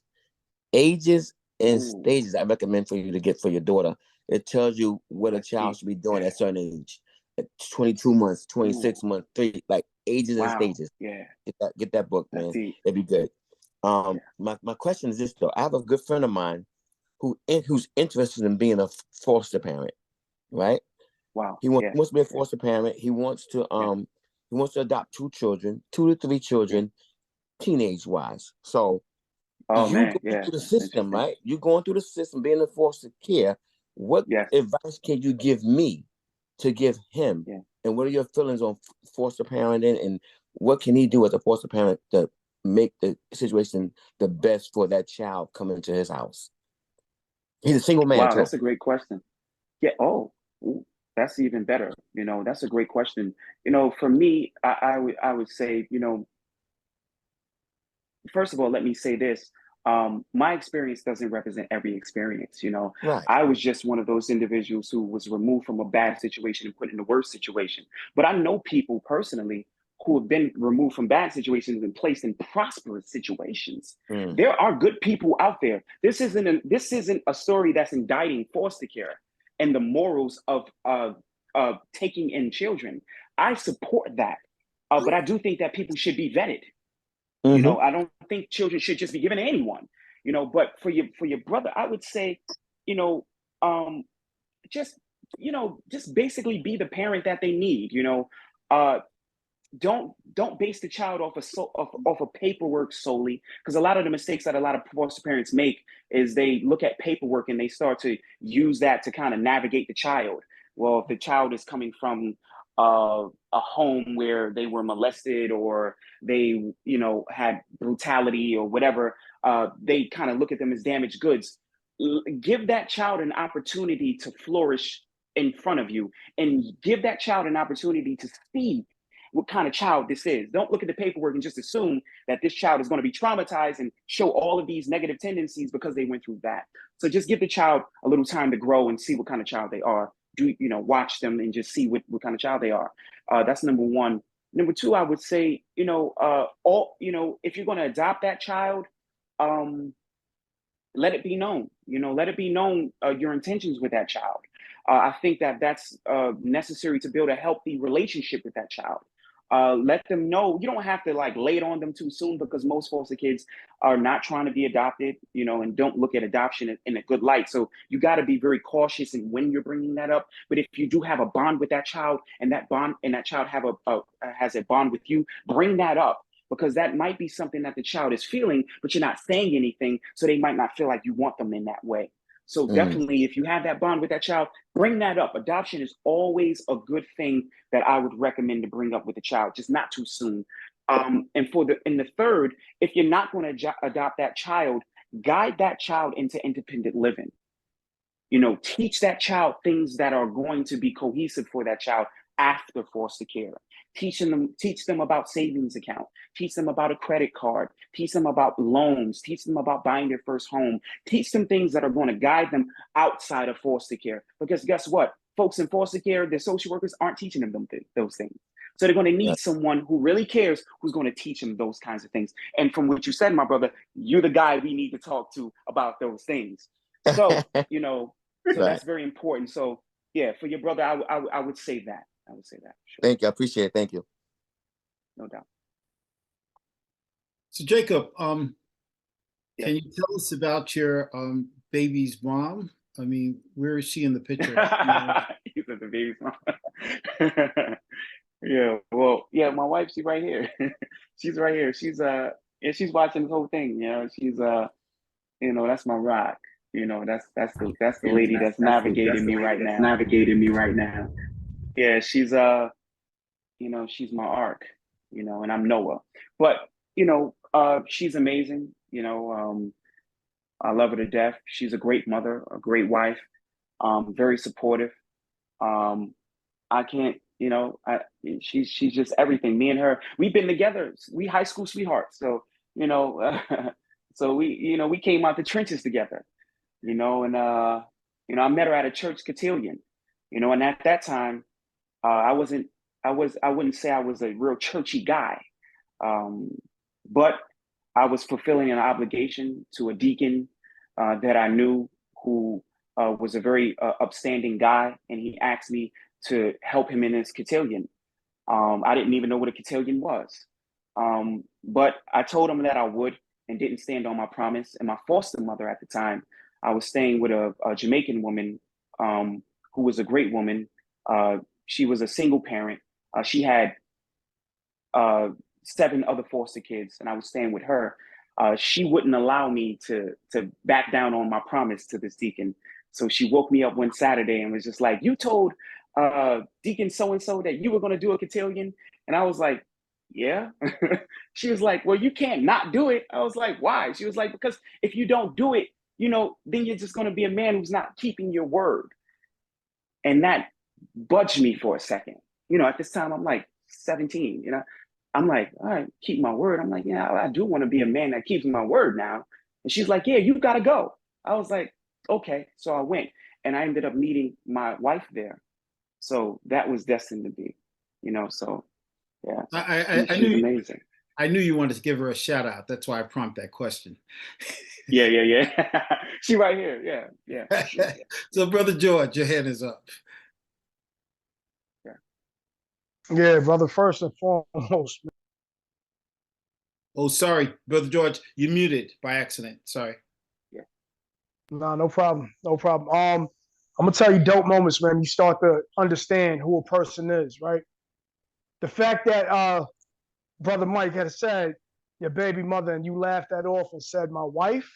Ages and Stages. I recommend for you to get for your daughter. It tells you what a child should be doing at a certain age. At 22 months, 26 months, 30, like ages and stages. Yeah. Get that book, man. It'd be good. My question is this though. I have a good friend of mine who's interested in being a foster parent, right? Wow. He wants to be a foster parent. He wants to adopt 2 to 3 children, teenage wise. So you go through the system, right? You going through the system, being in foster care. What advice can you give me to give him? And what are your feelings on foster parenting, and what can he do as a foster parent to make the situation the best for that child coming to his house? He's a single man. Wow, that's a great question. Yeah. That's even better. That's a great question. For me, I would say, first of all, let me say this. My experience doesn't represent every experience. Right. I was just one of those individuals who was removed from a bad situation and put in a worse situation. But I know people personally who have been removed from bad situations and placed in prosperous situations. There are good people out there. This isn't a story that's indicting foster care and the morals of taking in children. I support that, but I do think that people should be vetted. I don't think children should just be given to anyone. But for your brother, I would say, just basically be the parent that they need. Don't base the child off of paperwork solely, because a lot of the mistakes that a lot of foster parents make is they look at paperwork and they start to use that to kind of navigate the child. Well, if the child is coming from a home where they were molested or they had brutality or whatever, they kind of look at them as damaged goods. Give that child an opportunity to flourish in front of you, and give that child an opportunity to see what kind of child this is. Don't look at the paperwork and just assume that this child is going to be traumatized and show all of these negative tendencies because they went through that. So just give the child a little time to grow and see what kind of child they are. Watch them and just see what kind of child they are. That's number one. Number two, I would say, if you're going to adopt that child, let it be known. Let it be known your intentions with that child. I think that that's necessary to build a healthy relationship with that child. Let them know. You don't have to lay it on them too soon, because most foster kids are not trying to be adopted, and don't look at adoption in a good light. So you got to be very cautious in when you're bringing that up. But if you do have a bond with that child, and that child has a bond with you, bring that up, because that might be something that the child is feeling, but you're not saying anything, so they might not feel like you want them in that way. So definitely, if you have that bond with that child, bring that up. Adoption is always a good thing that I would recommend to bring up with the child, just not too soon. And in the third, if you're not going to adopt that child, guide that child into independent living. Teach that child things that are going to be cohesive for that child after foster care. Teach them about savings account. Teach them about a credit card. Teach them about loans. Teach them about buying their first home. Teach them things that are going to guide them outside of foster care. Because guess what? Folks in foster care, their social workers aren't teaching them those things. So they're going to need someone who really cares, who's going to teach them those kinds of things. And from what you said, my brother, you're the guy we need to talk to about those things. So, so that's very important. So yeah, for your brother, I would say that. I would say that. Sure. Thank you. I appreciate it. Thank you. No doubt. So Jacob, can you tell us about your baby's mom? I mean, where is she in the picture? You said the baby's mom. Yeah, well, yeah, my wife, she's right here. She's right here. She's she's watching the whole thing. She's that's my rock. That's the lady that's navigating me right now. Yeah, she's she's my ark, and I'm Noah. But she's amazing. I love her to death. She's a great mother, a great wife, very supportive. I can't, she's just everything. Me and her, we've been together. We high school sweethearts. So, so we came out the trenches together, and I met her at a church cotillion, and at that time, I wouldn't say I was a real churchy guy, but I was fulfilling an obligation to a deacon that I knew who was a very upstanding guy, and he asked me to help him in his cotillion. I didn't even know what a cotillion was, but I told him that I would and didn't stand on my promise. And my foster mother at the time, I was staying with a Jamaican woman who was a great woman. She was a single parent. She had 7 other foster kids, and I was staying with her. She wouldn't allow me to back down on my promise to this deacon. So she woke me up one Saturday and was just like, "You told Deacon so-and-so that you were going to do a cotillion?" And I was like, "Yeah." She was like, "Well, you can't not do it." I was like, "Why?" She was like, "Because if you don't do it, then you're just going to be a man who's not keeping your word." And that budged me for a second. At this time, I'm like 17, I'm like, all right, keep my word. I'm like, yeah, I do want to be a man that keeps my word now. And she's like, yeah, you got to go. I was like, okay. So I went, and I ended up meeting my wife there. So that was destined to be, so yeah. She's amazing. I knew you wanted to give her a shout out. That's why I prompted that question. Yeah. She right here. Yeah. So Brother George, your hand is up. Yeah, brother, first and foremost. Oh, sorry, Brother George, you muted by accident. Sorry. Yeah. No problem. No problem. I'm gonna tell you dope moments, man. You start to understand who a person is, right? The fact that Brother Mike had said your baby mother and you laughed that off and said my wife,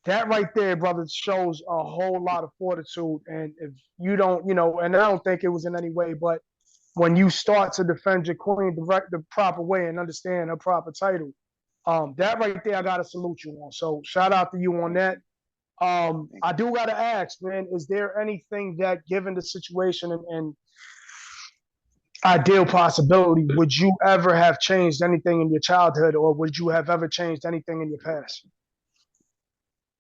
that right there, brother, shows a whole lot of fortitude. And if you don't, and I don't think it was in any way, but when you start to defend your queen the proper way and understand her proper title, that right there, I gotta salute you on. So shout out to you on that. I do gotta ask, man, is there anything that, given the situation and ideal possibility, would you ever have changed anything in your childhood, or would you have ever changed anything in your past?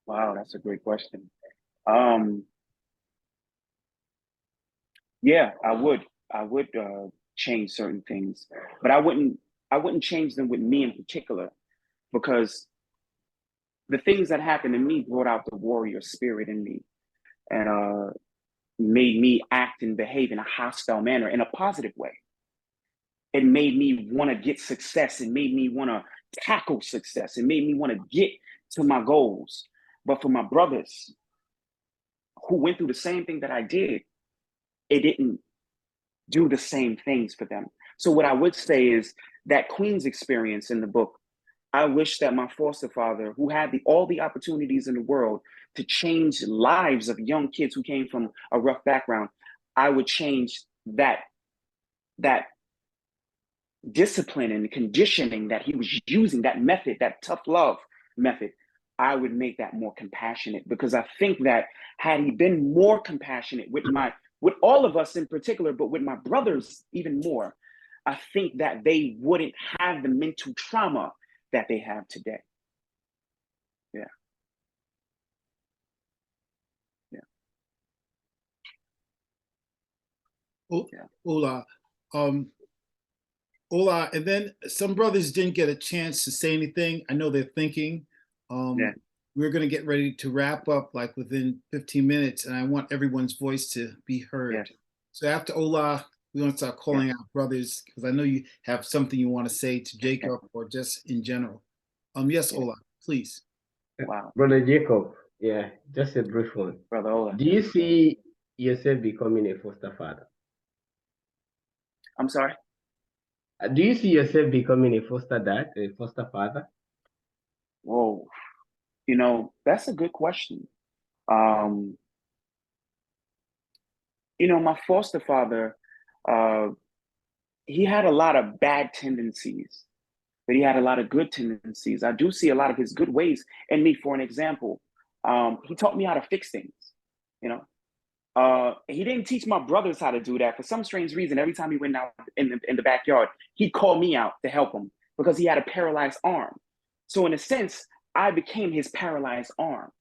Wow, that's a great question. Yeah, I would change certain things, but I wouldn't change them with me in particular, because the things that happened to me brought out the warrior spirit in me, and made me act and behave in a hostile manner in a positive way. It made me want to get success. It made me want to tackle success. It made me want to get to my goals. But for my brothers who went through the same thing that I did, it didn't do the same things for them. So what I would say is that Queen's experience in the book, I wish that my foster father, who had all the opportunities in the world to change lives of young kids who came from a rough background, I would change that discipline and conditioning that he was using, that method, that tough love method, I would make that more compassionate, because I think that had he been more compassionate with all of us in particular, but with my brothers even more, I think that they wouldn't have the mental trauma that they have today. Yeah. Yeah. Ola, Ola, and then some brothers didn't get a chance to say anything. I know they're thinking. We're going to get ready to wrap up like within 15 minutes, and I want everyone's voice to be heard. Yeah. So after Ola, we want to start calling out brothers, because I know you have something you want to say to Jacob or just in general. Yes, Ola, please. Wow. Brother Jacob, yeah, just a brief one. Brother Ola. Do you see yourself becoming a foster father? I'm sorry? Do you see yourself becoming a foster dad, a foster father? Whoa. You know, that's a good question. You know, my foster father, he had a lot of bad tendencies, but he had a lot of good tendencies. I do see a lot of his good ways in me. For an example, he taught me how to fix things, you know. He didn't teach my brothers how to do that. For some strange reason, every time he went out in the backyard, he'd call me out to help him because he had a paralyzed arm. So in a sense, I became his paralyzed arm.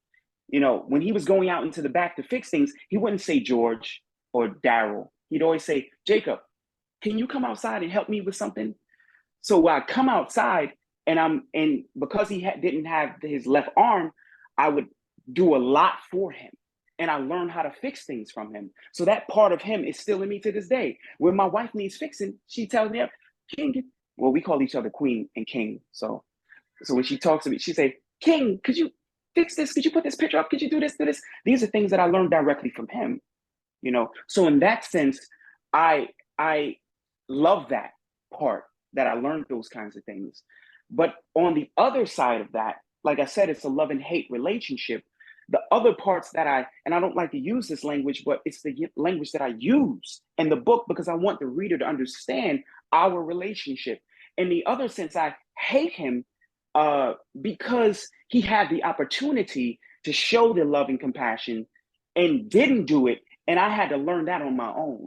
You know, when he was going out into the back to fix things, he wouldn't say George or Daryl. He'd always say, Jacob, can you come outside and help me with something? So I come outside, and because he didn't have his left arm, I would do a lot for him. And I learned how to fix things from him. So that part of him is still in me to this day. When my wife needs fixing, she tells me, King, well, we call each other Queen and King. So when she talks to me, she say, King, could you fix this? Could you put this picture up? Could you do this, do this? These are things that I learned directly from him, you know? So in that sense, I love that part, that I learned those kinds of things. But on the other side of that, like I said, it's a love and hate relationship. The other parts that and I don't like to use this language, but it's the language that I use in the book because I want the reader to understand our relationship. In the other sense, I hate him because he had the opportunity to show the love and compassion and didn't do it. And I had to learn that on my own.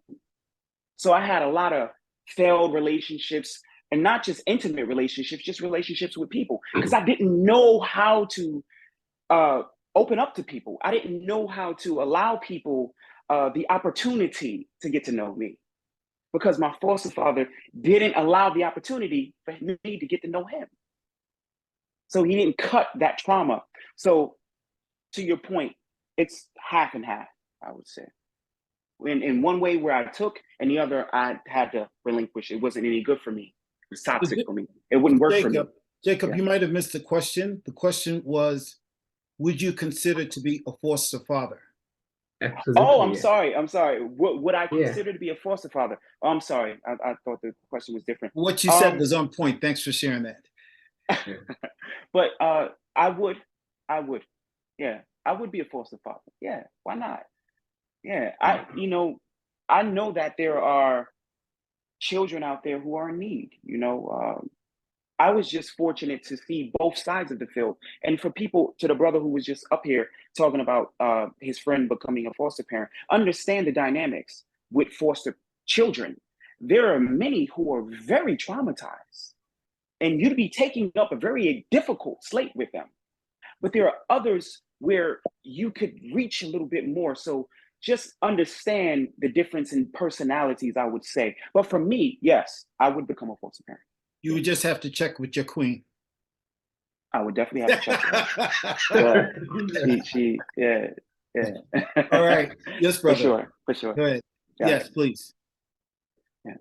So I had a lot of failed relationships, and not just intimate relationships, just relationships with people, because I didn't know how to open up to people. I didn't know how to allow people the opportunity to get to know me, because my foster father didn't allow the opportunity for me to get to know him. So he didn't cut that trauma. So to your point, it's half and half, I would say. In one way where I took, and the other I had to relinquish. It wasn't any good for me. It was toxic for me. It wouldn't work for me. Jacob, you might have missed the question. The question was, would you consider to be a foster father? Absolutely, oh, I'm sorry. Would I consider to be a foster father? Oh, I'm sorry. I thought the question was different. What you said was on point. Thanks for sharing that. But I would. Yeah, I would be a foster father. Yeah, why not? Yeah, I know that there are children out there who are in need. You know, I was just fortunate to see both sides of the field. And for people, to the brother who was just up here talking about his friend becoming a foster parent, understand the dynamics with foster children. There are many who are very traumatized, and you'd be taking up a very difficult slate with them. But there are others where you could reach a little bit more. So just understand the difference in personalities, I would say. But for me, yes, I would become a foster parent. You would just have to check with your queen. I would definitely have to check with her. Yeah. All right. Yes, brother. For sure. Go ahead. Yes, please. Yeah.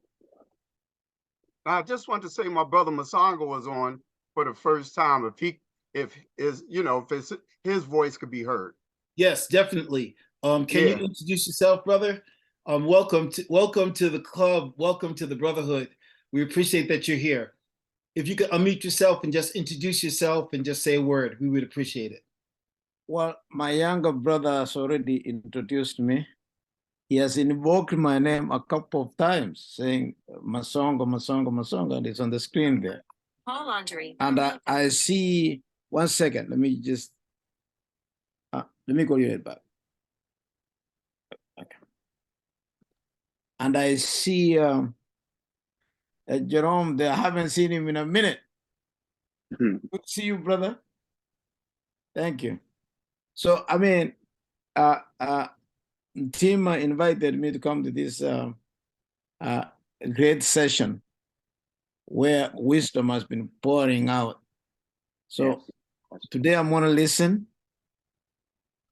I just want to say my brother Masanga was on for the first time. If his voice could be heard. Yes, definitely. Can you introduce yourself, brother? Welcome to the club. Welcome to the brotherhood. We appreciate that you're here. If you could unmute yourself and just introduce yourself and just say a word, we would appreciate it. Well, my younger brother has already introduced me. he has invoked my name a couple of times, saying Masongo, Masongo, Masongo, and it's on the screen there. Laundry. And I see, 1 second, let me just, let me call you back. Okay. And I see Jerome there. I haven't seen him in a minute. Good to see you, brother. Thank you. So, I mean, Tim invited me to come to this great session where wisdom has been pouring out. So today I'm going to listen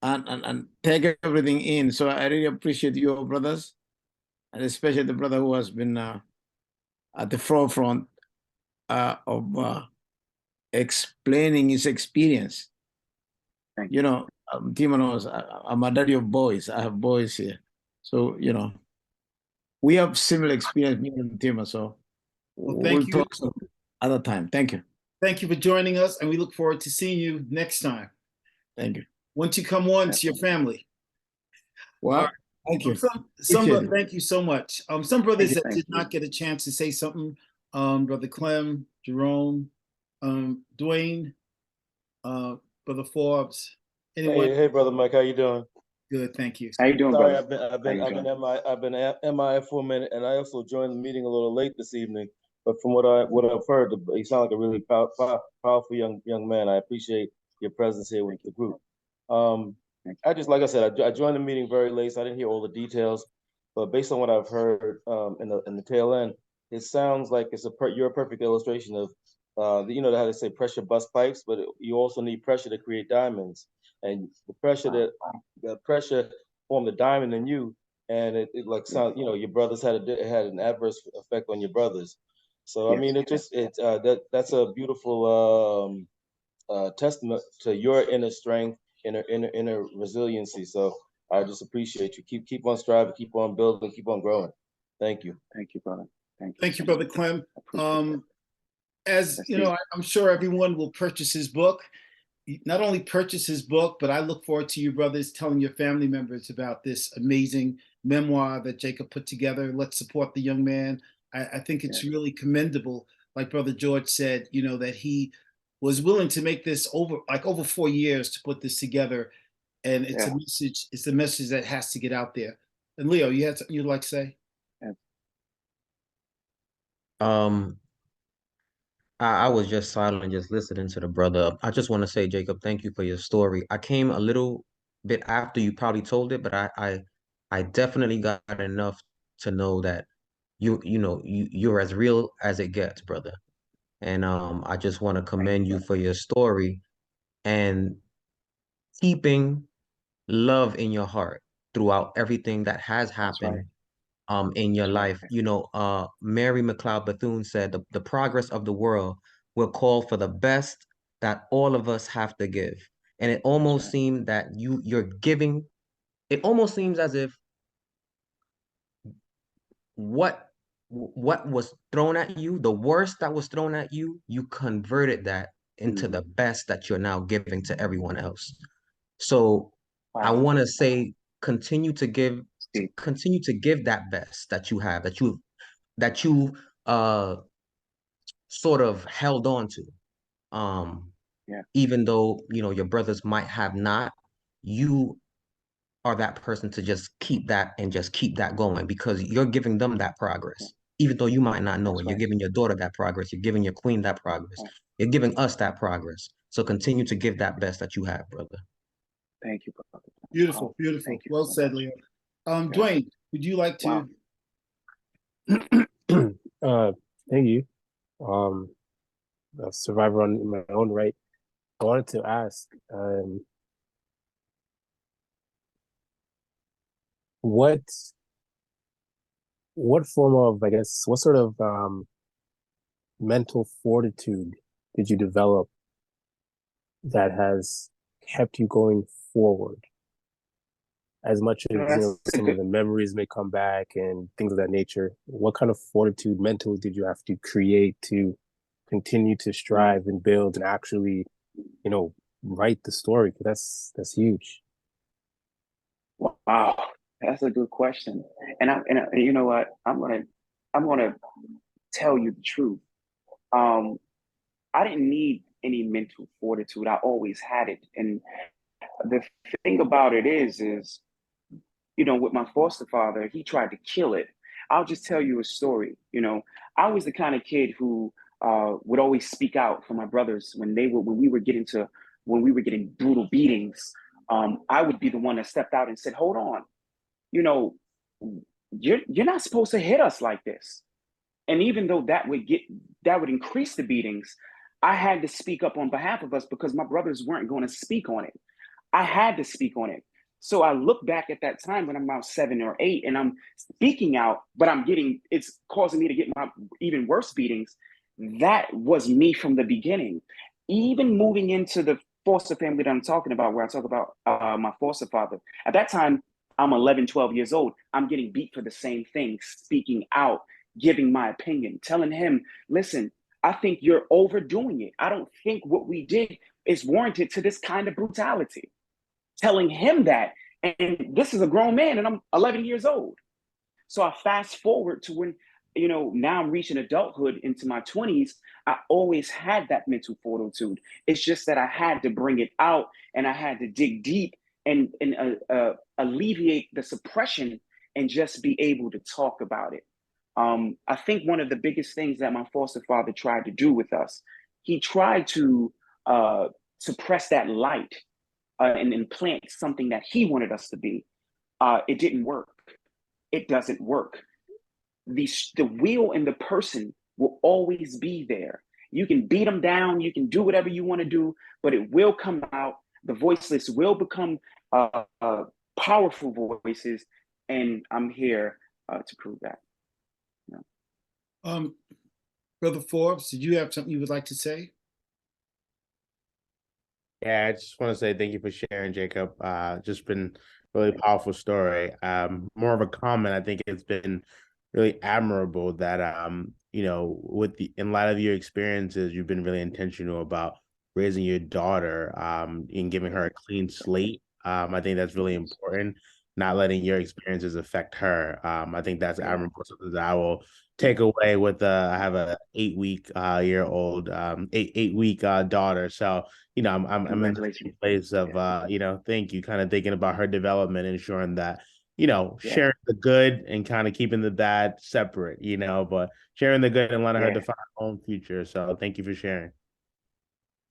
and take everything in. So I really appreciate you, brothers, and especially the brother who has been at the forefront of explaining his experience. You know, Tim knows I'm a daddy of boys. I have boys here. So, you know, we have similar experience, me and Tim. So we'll talk some other time. Thank you. Thank you for joining us, and we look forward to seeing you next time. Thank you. Once you come on to your family. Well, thank you. Thank you so much. Some brothers that did not get a chance to say something, Brother Clem, Jerome, Dwayne, Brother Forbes. Anyone? Hey, Brother Mike, how you doing? Good, thank you. How you doing, Sorry, brother? I've been MIA for a minute, and I also joined the meeting a little late this evening. But from what I've heard, you sound like a really powerful young man. I appreciate your presence here with the group. I just, like I said, I joined the meeting very late, so I didn't hear all the details. But based on what I've heard in the tail end, it sounds like you're a perfect illustration of you know how they say pressure bust pipes, but you also need pressure to create diamonds, and the pressure formed a diamond in you, and it like sound, you know, your brothers had an adverse effect on your brothers. So I mean, that's a beautiful testament to your inner strength, inner resiliency. So I just appreciate you. Keep on striving, keep on building, keep on growing. Thank you. Thank you, brother. Thank you, Brother Clem. As you know, I'm sure everyone will purchase his book. Not only purchase his book, but I look forward to you brothers telling your family members about this amazing memoir that Jacob put together. Let's support the young man. I think it's really commendable, like Brother George said, you know, that he was willing to make this over 4 years to put this together. And it's a message, it's a message that has to get out there. And Leo, you had something you'd like to say? I was just silent, just listening to the brother. I just want to say, Jacob, thank you for your story. I came a little bit after you probably told it, but I definitely got enough to know that you're as real as it gets, brother. And I just want to commend you for your story and keeping love in your heart throughout everything that has happened in your life. You know, Mary McLeod Bethune said the progress of the world will call for the best that all of us have to give. And it almost seemed that you're giving, it almost seems as if what was thrown at you, the worst that was thrown at you, you converted that into the best that you're now giving to everyone else. So I want to say, continue to give that best that you have, that you sort of held on to. Even though, you know, your brothers might have not, you are that person to just keep that and just keep that going, because you're giving them that progress. Even though you might not know it, you're giving your daughter that progress, you're giving your queen that progress, you're giving us that progress. So continue to give that best that you have, brother. Thank you, brother. Beautiful, beautiful. Well said, Leo. Dwayne, would you like to? Thank you. A survivor in my own right. I wanted to ask, what form of, I guess, what sort of mental fortitude did you develop that has kept you going forward? As much as, you know, some of the memories may come back and things of that nature, what kind of fortitude mentally did you have to create to continue to strive and build and actually, you know, write the story? Because that's huge. Wow, That's a good question. You know what? I'm gonna tell you the truth. I didn't need any mental fortitude. I always had it. And the thing about it is, with my foster father, he tried to kill it. I'll just tell you a story. I was the kind of kid who would always speak out for my brothers when we were getting brutal beatings. I would be the one that stepped out and said, "Hold on, you're not supposed to hit us like this." And even though that would increase the beatings, I had to speak up on behalf of us because my brothers weren't going to speak on it. I had to speak on it. So I look back at that time when I'm about 7 or 8 and I'm speaking out, but it's causing me to get my even worse beatings. That was me from the beginning. Even moving into the foster family that I'm talking about, where I talk about my foster father. At that time, I'm 11, 12 years old. I'm getting beat for the same thing, speaking out, giving my opinion, telling him, listen, I think you're overdoing it. I don't think what we did is warranted to this kind of brutality. Telling him that, and this is a grown man and I'm 11 years old. So I fast forward to when, now I'm reaching adulthood into my 20s. I always had that mental fortitude. It's just that I had to bring it out and I had to dig deep and alleviate the suppression and just be able to talk about it. I think one of the biggest things that my foster father tried to do with us, he tried to suppress that light and implant something that he wanted us to be. It didn't work. It doesn't work. The will and the person will always be there. You can beat them down. You can do whatever you want to do, but it will come out. The voiceless will become powerful voices, and I'm here to prove that. Brother Forbes, did you have something you would like to say? Yeah, I just want to say thank you for sharing, Jacob. Just been really powerful story. More of a comment. I think it's been really admirable that in light of your experiences, you've been really intentional about raising your daughter and giving her a clean slate. I think that's really important. Not letting your experiences affect her. I think that's admirable. Something that I will take away with I have a 8-week year-old 8-week daughter. So I'm in the place of thank you, kind of thinking about her development, ensuring that sharing the good and kind of keeping the bad separate, but sharing the good and letting her define her own future. So thank you for sharing.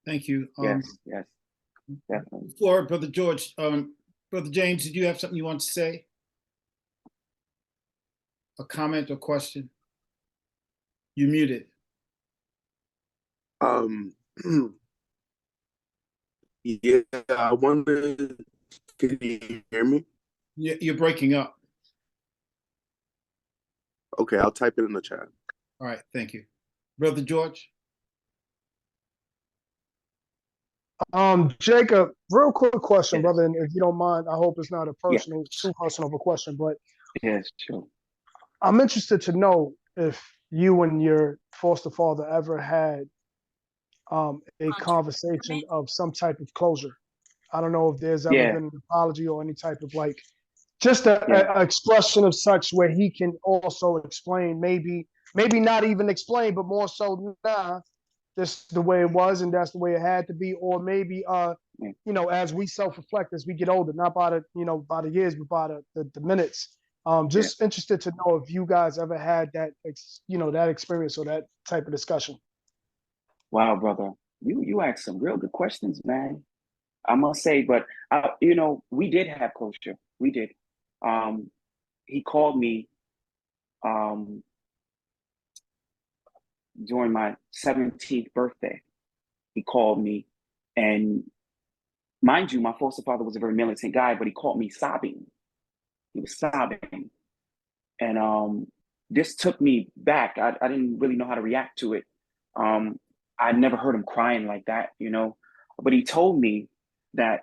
Thank you. Yes, definitely. Before Brother George, Brother James, did you have something you want to say? A comment or question? You're muted. Yeah, I wonder, can you hear me? Yeah, you're breaking up. Okay, I'll type it in the chat. All right, thank you. Brother George? Jacob, real quick question, brother, and if you don't mind, I hope it's not a too personal of a question, but yes, sure. I'm interested to know if you and your foster father ever had a conversation of some type of closure. I don't know if there's ever been an apology or any type of just a expression of such where he can also explain, maybe not even explain, but more so, this is the way it was and that's the way it had to be, or maybe as we self-reflect as we get older, not by the years, but by the minutes. Just interested to know if you guys ever had that that experience or that type of discussion. Wow, brother, you asked some real good questions, man. I must say, but we did have closure. We did. He called me during my 17th birthday. He called me, and mind you, my foster father was a very militant guy, but he called me sobbing. He was sobbing, and this took me back. I didn't really know how to react to it. I'd never heard him crying like that, but he told me that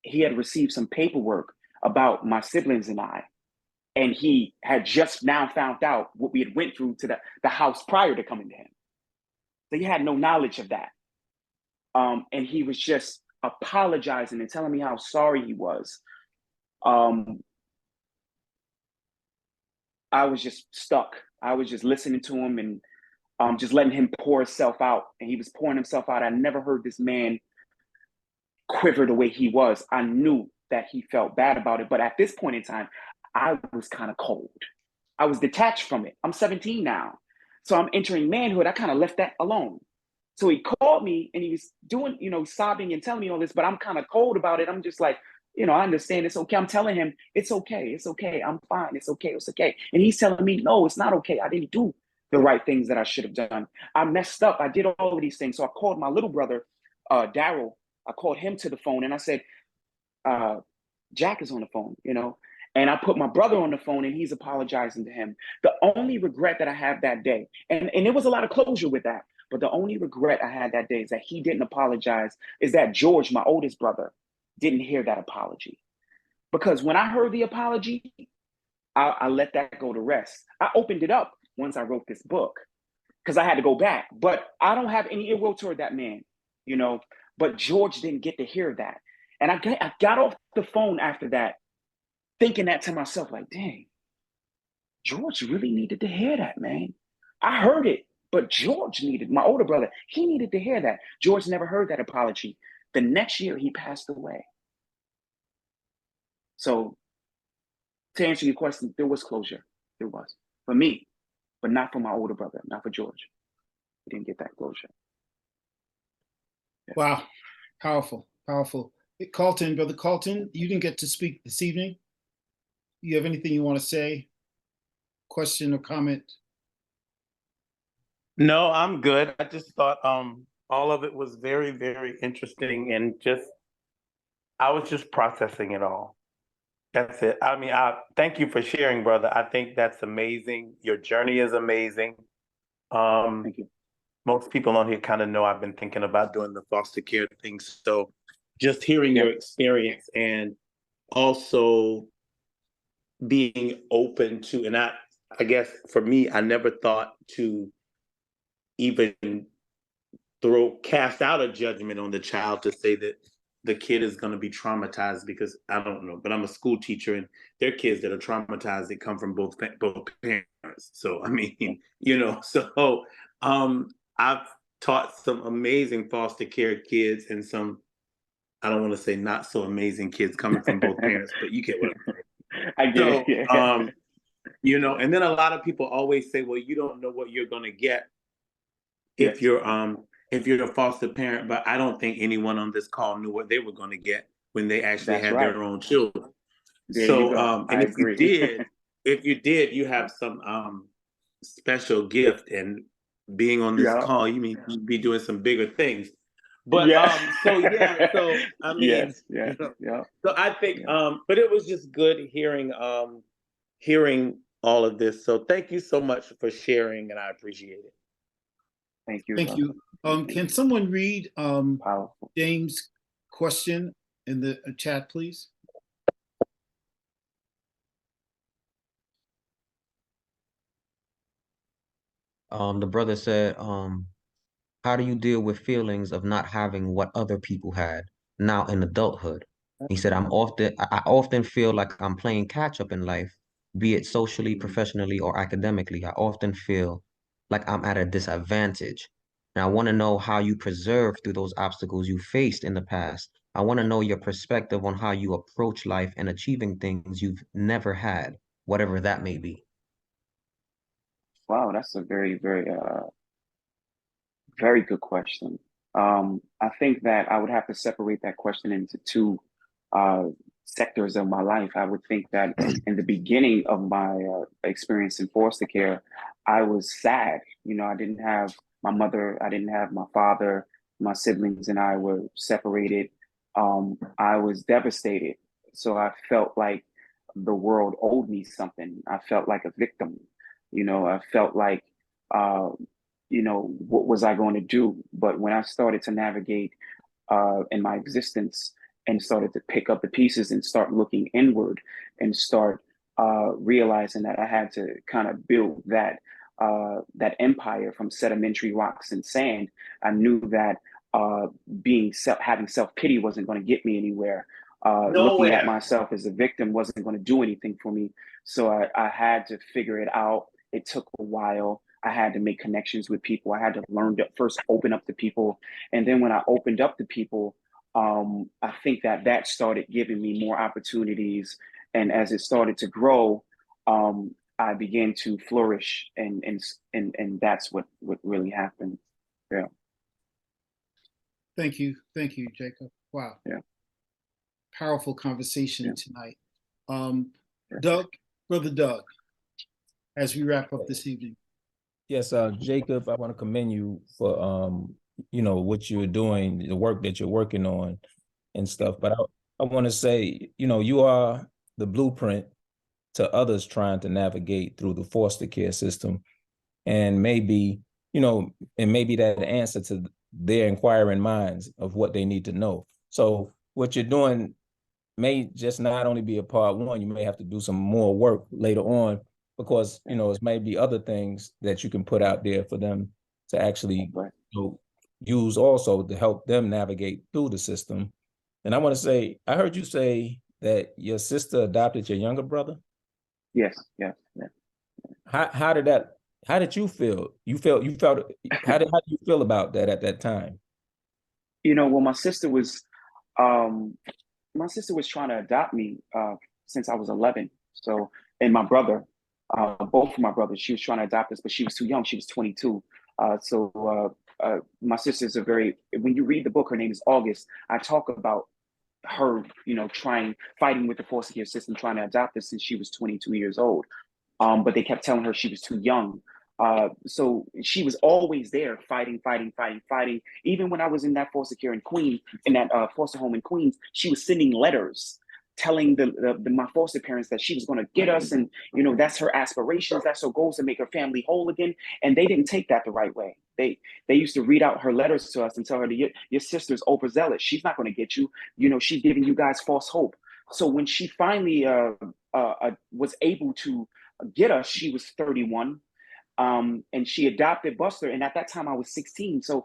he had received some paperwork about my siblings and I, and he had just now found out what we had went through to the house prior to coming to him. So he had no knowledge of that. And he was just apologizing and telling me how sorry he was. I was just stuck. I was just listening to him and just letting him pour himself out. And he was pouring himself out. I never heard this man quiver the way he was. I knew that he felt bad about it. But at this point in time, I was kind of cold. I was detached from it. I'm 17 now. So I'm entering manhood. I kind of left that alone. So he called me and he was doing, sobbing and telling me all this, but I'm kind of cold about it. I'm just like, I understand it's okay. I'm telling him, it's okay. It's okay. I'm fine. It's okay. It's okay. And he's telling me, no, it's not okay. I didn't do the right things that I should have done. I messed up. I did all of these things. So I called my little brother, Daryl. I called him to the phone and I said, Jack is on the phone, and I put my brother on the phone and he's apologizing to him. The only regret that I have that day, and there was a lot of closure with that, but the only regret I had that day is that he didn't apologize, is that George, my oldest brother, didn't hear that apology. Because when I heard the apology, I let that go to rest. I opened it up once I wrote this book because I had to go back, but I don't have any ill will toward that man, but George didn't get to hear that. And I got off the phone after that, thinking that to myself, like, dang, George really needed to hear that, man. I heard it, but George needed, my older brother, he needed to hear that. George never heard that apology. The next year, he passed away. So to answer your question, there was closure. There was. For me, but not for my older brother, not for George. He didn't get that closure. Yeah. Wow. Powerful, powerful. Hey, Carlton, Brother Carlton, you didn't get to speak this evening. You have anything you want to say? Question or comment? No, I'm good. I just thought all of it was very, very interesting, and I was just processing it all. That's it. I mean, thank you for sharing, brother. I think that's amazing. Your journey is amazing. Thank you. Most people on here kind of know I've been thinking about doing the foster care thing. So just hearing your experience and also being open to, and I guess for me, I never thought to even cast out a judgment on the child to say that the kid is going to be traumatized, because I don't know, but I'm a school teacher and there are kids that are traumatized that come from both parents. So, I mean, so I've taught some amazing foster care kids and some, I don't want to say not so amazing kids coming from both parents, but you get what I'm saying. I get it. And then a lot of people always say, well, you don't know what you're going to get if you're a foster parent, but I don't think anyone on this call knew what they were going to get when they actually had their own children. There so, you go. and if you did, you have some special gift, and being on this call, you mean you'd be doing some bigger things. But so I mean, so I think, but it was just good hearing all of this. So thank you so much for sharing, and I appreciate it. Thank you. Thank you. Can someone read James' question in the chat, please? The brother said, how do you deal with feelings of not having what other people had now in adulthood? He said, I often feel like I'm playing catch up in life, be it socially, professionally, or academically. I often feel like I'm at a disadvantage. And I want to know how you preserve through those obstacles you faced in the past. I want to know your perspective on how you approach life and achieving things you've never had, whatever that may be. Wow, that's a very, very, very good question. I think that I would have to separate that question into two sectors of my life. I would think that in the beginning of my experience in foster care, I was sad. I didn't have my mother, I didn't have my father, my siblings and I were separated. I was devastated. So I felt like the world owed me something. I felt like a victim. I felt like, what was I going to do? But when I started to navigate in my existence and started to pick up the pieces and start looking inward and start realizing that I had to kind of build that empire from sedimentary rocks and sand, I knew that having self-pity wasn't going to get me anywhere. looking at myself as a victim wasn't going to do anything for me. So I had to figure it out. It took a while. I had to make connections with people. I had to learn to first open up to people. And then when I opened up to people, I think that started giving me more opportunities. And as it started to grow, I began to flourish, and that's what really happened. Yeah. Thank you, Jacob. Wow. Yeah. Powerful conversation tonight. Doug, Brother Doug, as we wrap up this evening. Yes, Jacob, I want to commend you for what you're doing, the work that you're working on and stuff. But I want to say, you are the blueprint to others trying to navigate through the foster care system. And maybe that answer to their inquiring minds of what they need to know. So what you're doing may just not only be a part one, you may have to do some more work later on, because it may be other things that you can put out there for them to actually use also to help them navigate through the system. And I want to say, I heard you say that your sister adopted your younger brother. Yes. How did you feel? How did you feel about that at that time? Well, my sister was trying to adopt me since I was 11. So, and my brother, both of my brothers, she was trying to adopt us, but she was too young. She was 22. My sister's when you read the book, her name is August. I talk about her, fighting with the foster care system, trying to adopt us since she was 22 years old. But they kept telling her she was too young. So she was always there fighting. Even when I was in that foster care in Queens, in that foster home in Queens, she was sending letters telling my foster parents that she was going to get us, and that's her aspirations, that's her goals, to make her family whole again. And they didn't take that the right way. They used to read out her letters to us and tell her that your sister's overzealous. She's not going to get you. She's giving you guys false hope. So when she finally was able to get us, she was 31. And she adopted Buster. And at that time I was 16. So,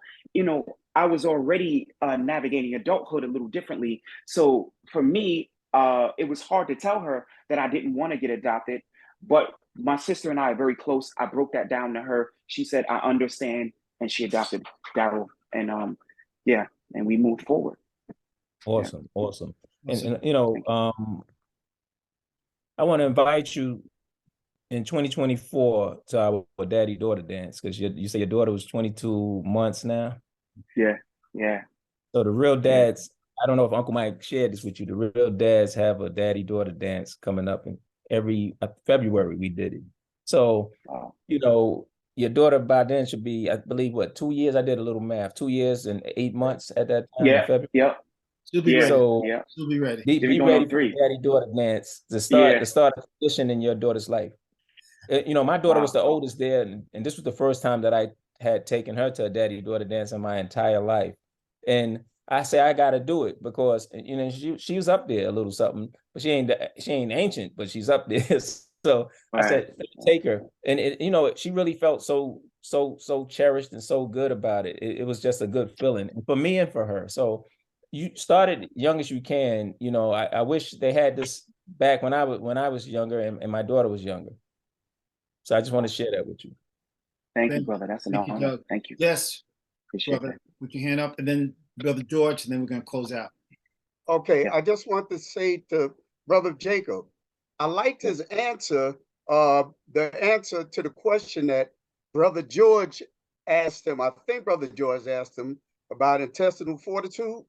I was already navigating adulthood a little differently. So for me, it was hard to tell her that I didn't want to get adopted, but my sister and I are very close. I broke that down to her. She said, I understand. And she adopted Daryl. And and we moved forward. Awesome. And I want to invite you in 2024 to our daddy-daughter dance, because you say your daughter was 22 months now. Yeah. So the real dads, I don't know if Uncle Mike shared this with you, the real dads have a daddy-daughter dance coming up in every February. We did it. So, your daughter by then should be, I believe, 2 years? I did a little math, 2 years and 8 months at that time in February. Yep. She'll be ready. So she'll be ready. Be ready for the daddy-daughter dance to start a tradition in your daughter's life. My daughter was the oldest there, and this was the first time that I had taken her to a daddy-daughter dance in my entire life. And I say I got to do it because she was up there a little something, but she ain't ancient, but she's up there. So I said, take her, and she really felt so cherished and so good about it. It was just a good feeling for me and for her. So you started young as you can. I wish they had this back when I was younger and my daughter was younger. So I just want to share that with you. Thank you, brother. That's an honor. Thank you. Yes, appreciate brother. that. Put your hand up, and then Brother George, and then we're going to close out. Okay, I just want to say to Brother Jacob, I liked his answer, the answer to the question that Brother George asked him. I think Brother George asked him about intestinal fortitude.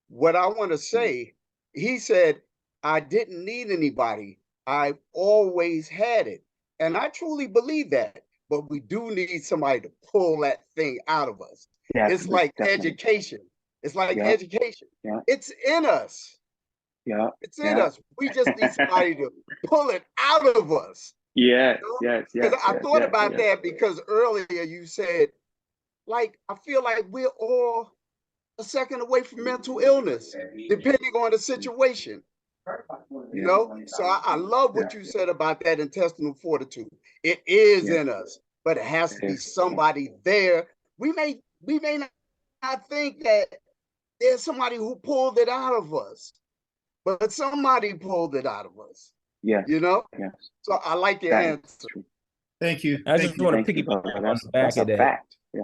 What I want to say, he said, I didn't need anybody. I always had it. And I truly believe that. But we do need somebody to pull that thing out of us. It's like education. It's like education. Yeah. It's in us. Yeah. It's in us. We just need somebody to pull it out of us. Yes. Because I thought about that because earlier you said, like, I feel like we're all a second away from mental illness, depending on the situation. So I love what you said about that intestinal fortitude. It is in us, but it has to be somebody there. We may not think that there's somebody who pulled it out of us. but somebody pulled it out of us. Yes. You know? Yes. So I like your answer. Thank you. I just want to piggyback on the back of that. Fact. Yeah.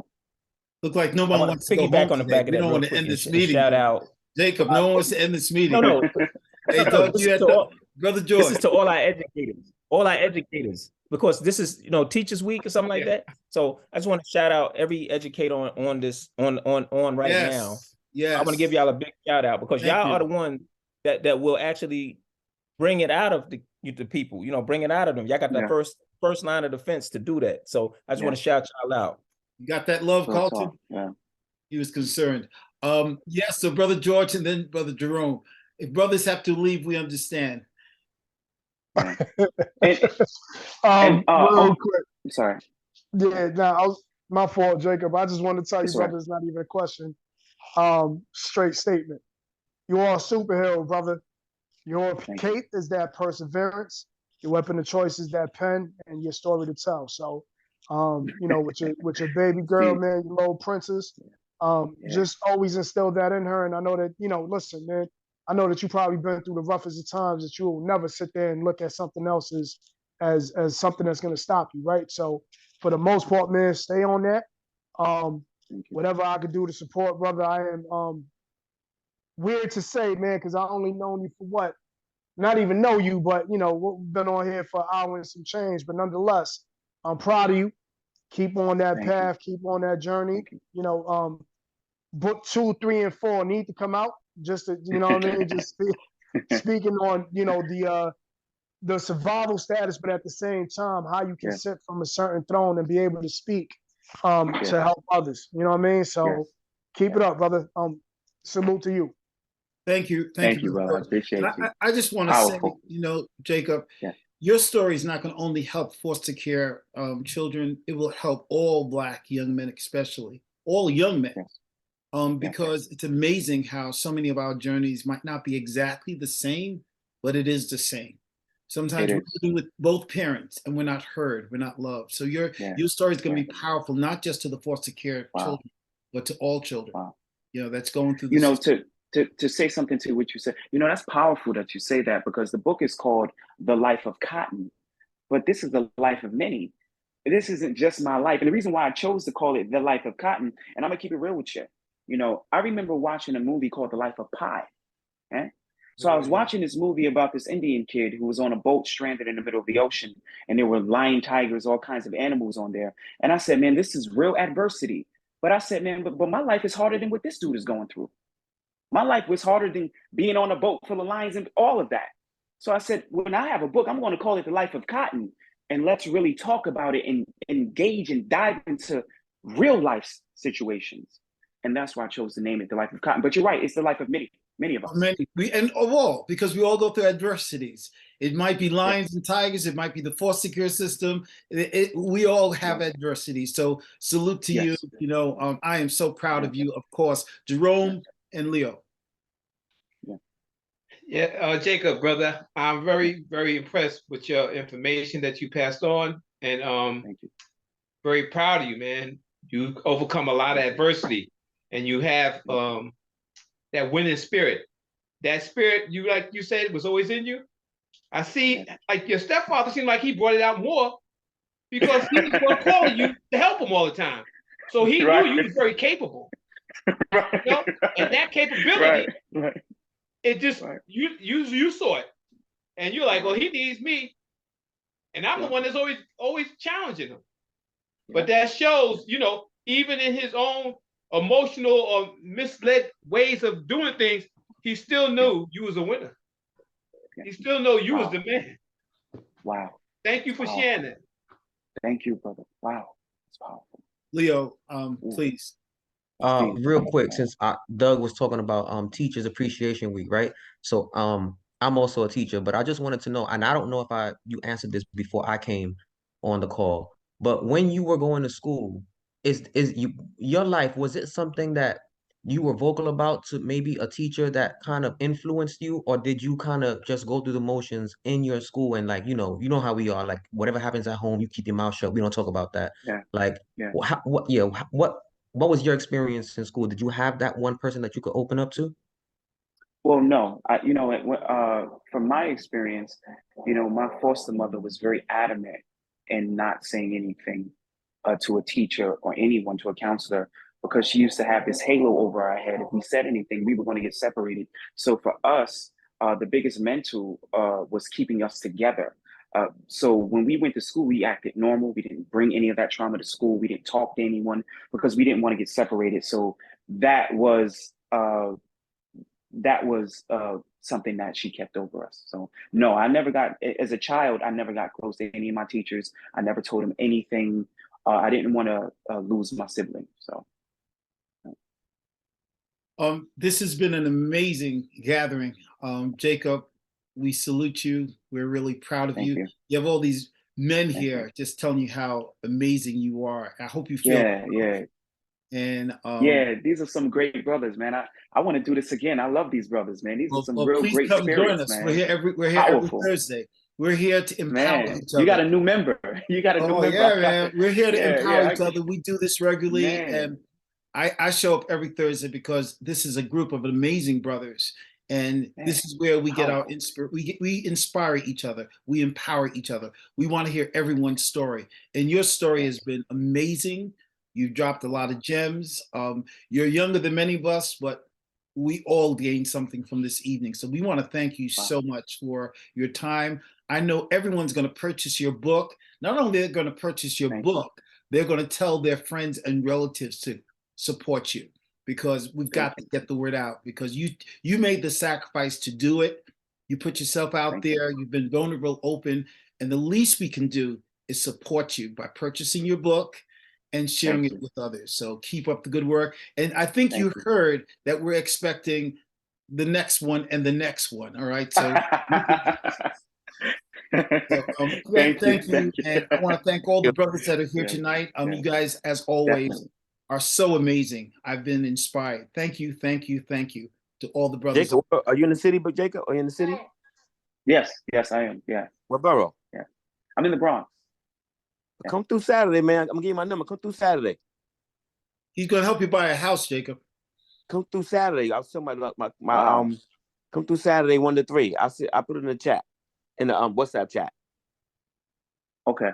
Look like no I one want wants to to go piggyback home on the today. back of We that don't real want to quick end this and meeting. shout out. Jacob, no one wants to end this meeting. No. Hey, No, Doug, this you is had to all, Brother George. This is to all our educators, because this is, Teachers Week or something like that. So I just want to shout out every educator on this on right now. Yes. I want to give y'all a big shout out, because y'all are the one that will actually bring it out of the people, bring it out of them. Y'all got that first line of defense to do that. So I just want to shout y'all out. You got that love, Carlton? Yeah. He was concerned. Yes, so Brother George and then Brother Jerome. If brothers have to leave, we understand. Real quick. I'm sorry. Yeah, no, my fault, Jacob. I just want to tell you, brother, it's not even a question. Straight statement. You are a superhero, brother. Your cape is that perseverance. Your weapon of choice is that pen, and your story to tell. So, with your baby girl, man, your little princess, just always instill that in her. And I know that, listen, man, I know that you probably been through the roughest of times, that you will never sit there and look at something else as something that's going to stop you, right? So, for the most part, man, stay on that. Whatever I could do to support, brother, I am. Weird to say, man, because I only known you for what? Not even know you, but we've been on here for an hour and some change. But nonetheless, I'm proud of you. Keep on that path. Keep on that journey. Book 2, 3, and 4 need to come out. Just to, what I mean? Just speaking on, the survival status, but at the same time, how you can sit from a certain throne and be able to speak to help others. You know what I mean? So keep it up, brother. Salute to you. Thank you. Thank you, brother. I appreciate you. I just want to say, Jacob, your story is not going to only help foster care children. It will help all Black young men, especially all young men. Because it's amazing how so many of our journeys might not be exactly the same, but it is the same. Sometimes we're living with both parents and we're not heard, we're not loved. So your story is going to be powerful, not just to the foster care children, but to all children. That's going through this. To say something to what you said, that's powerful that you say that, because the book is called The Life of Cotton, but this is the life of many. This isn't just my life. And the reason why I chose to call it The Life of Cotton, and I'm gonna keep it real with you. I remember watching a movie called The Life of Pi. So I was watching this movie about this Indian kid who was on a boat stranded in the middle of the ocean, and there were lion, tigers, all kinds of animals on there. And I said, man, this is real adversity. But I said, man, but my life is harder than what this dude is going through. My life was harder than being on a boat full of lions and all of that. So I said, when I have a book, I'm going to call it The Life of Cotton, and let's really talk about it and engage and dive into real life situations. And that's why I chose to name it The Life of Cotton. But you're right, it's the life of many of us. And of all, because we all go through adversities. It might be lions and tigers. It might be the foster care system. We all have adversities. So salute to you. I am so proud of you, of course. Jerome and Leo. Jacob, brother, I'm very, very impressed with your information that you passed on, and thank you. Very proud of you, man. You overcome a lot of adversity, and you have that winning spirit. That spirit, like you said, was always in you. I see, like your stepfather seemed like he brought it out more, because he was calling you to help him all the time. So he knew you was very capable. And that capability, it just you saw it, and you're like, well, he needs me, and I'm the one that's always challenging him. But that shows, even in his own emotional or misled ways of doing things, he still knew you was a winner. He still knew you was the man. Wow. Thank you for sharing that. Thank you, brother. Wow. It's powerful. Leo, please. Real quick, since Doug was talking about Teachers Appreciation Week, right? So I'm also a teacher, but I just wanted to know, and I don't know if you answered this before I came on the call, but when you were going to school, your life, was it something that you were vocal about to maybe a teacher that kind of influenced you, or did you kind of just go through the motions in your school and, like, you know how we are, like, whatever happens at home, you keep your mouth shut, we don't talk about that. What was your experience in school? Did you have that one person that you could open up to? Well, no, from my experience, my foster mother was very adamant in not saying anything to a teacher or anyone, to a counselor, because she used to have this halo over our head. If we said anything, we were going to get separated. So for us, the biggest mental was keeping us together. So when we went to school, we acted normal. We didn't bring any of that trauma to school. We didn't talk to anyone because we didn't want to get separated. So that was something that she kept over us. So no, as a child, I never got close to any of my teachers. I never told them anything. I didn't want to lose my sibling. So. This has been an amazing gathering. Jacob, we salute you. We're really proud of Thank you. You have all these men here just telling you how amazing you are. I hope you feel yeah. And these are some great brothers, man. I want to do this again. I love these brothers, man. These are some real please great come spirits, join us. man. We're here every Thursday. We're here to empower each other. You got a new member. You got a new member. Yeah, man. We're here to empower each other. We do this regularly, man. and I show up every Thursday because this is a group of amazing brothers, and this is where we get our we inspire each other. We empower each other. We want to hear everyone's story, and your story has been amazing. You dropped a lot of gems. You're younger than many of us, but we all gained something from this evening. So we want to thank you so much for your time. I know everyone's going to purchase your book. Not only they're going to purchase your book, they're going to tell their friends and relatives to support you, because we've got to get the word out, because you made the sacrifice to do it. You put yourself out there. You've been vulnerable, open, and the least we can do is support you by purchasing your book and sharing it with others. So keep up the good work. And I think you heard that we're expecting the next one and the next one. All right. So thank you. And I want to thank all the brothers that are here tonight. You guys, as always, are so amazing. I've been inspired. Thank you to all the brothers. Jacob, are you in the city, but Jacob, are you in the city? Yes, I am. Yeah. What borough? Yeah. I'm in the Bronx. Come through Saturday, man. I'm gonna give you my number. Come through Saturday. He's gonna help you buy a house, Jacob. Come through Saturday. I'll send my come through Saturday 1 to 3. I put it in the chat, in the WhatsApp chat. Okay.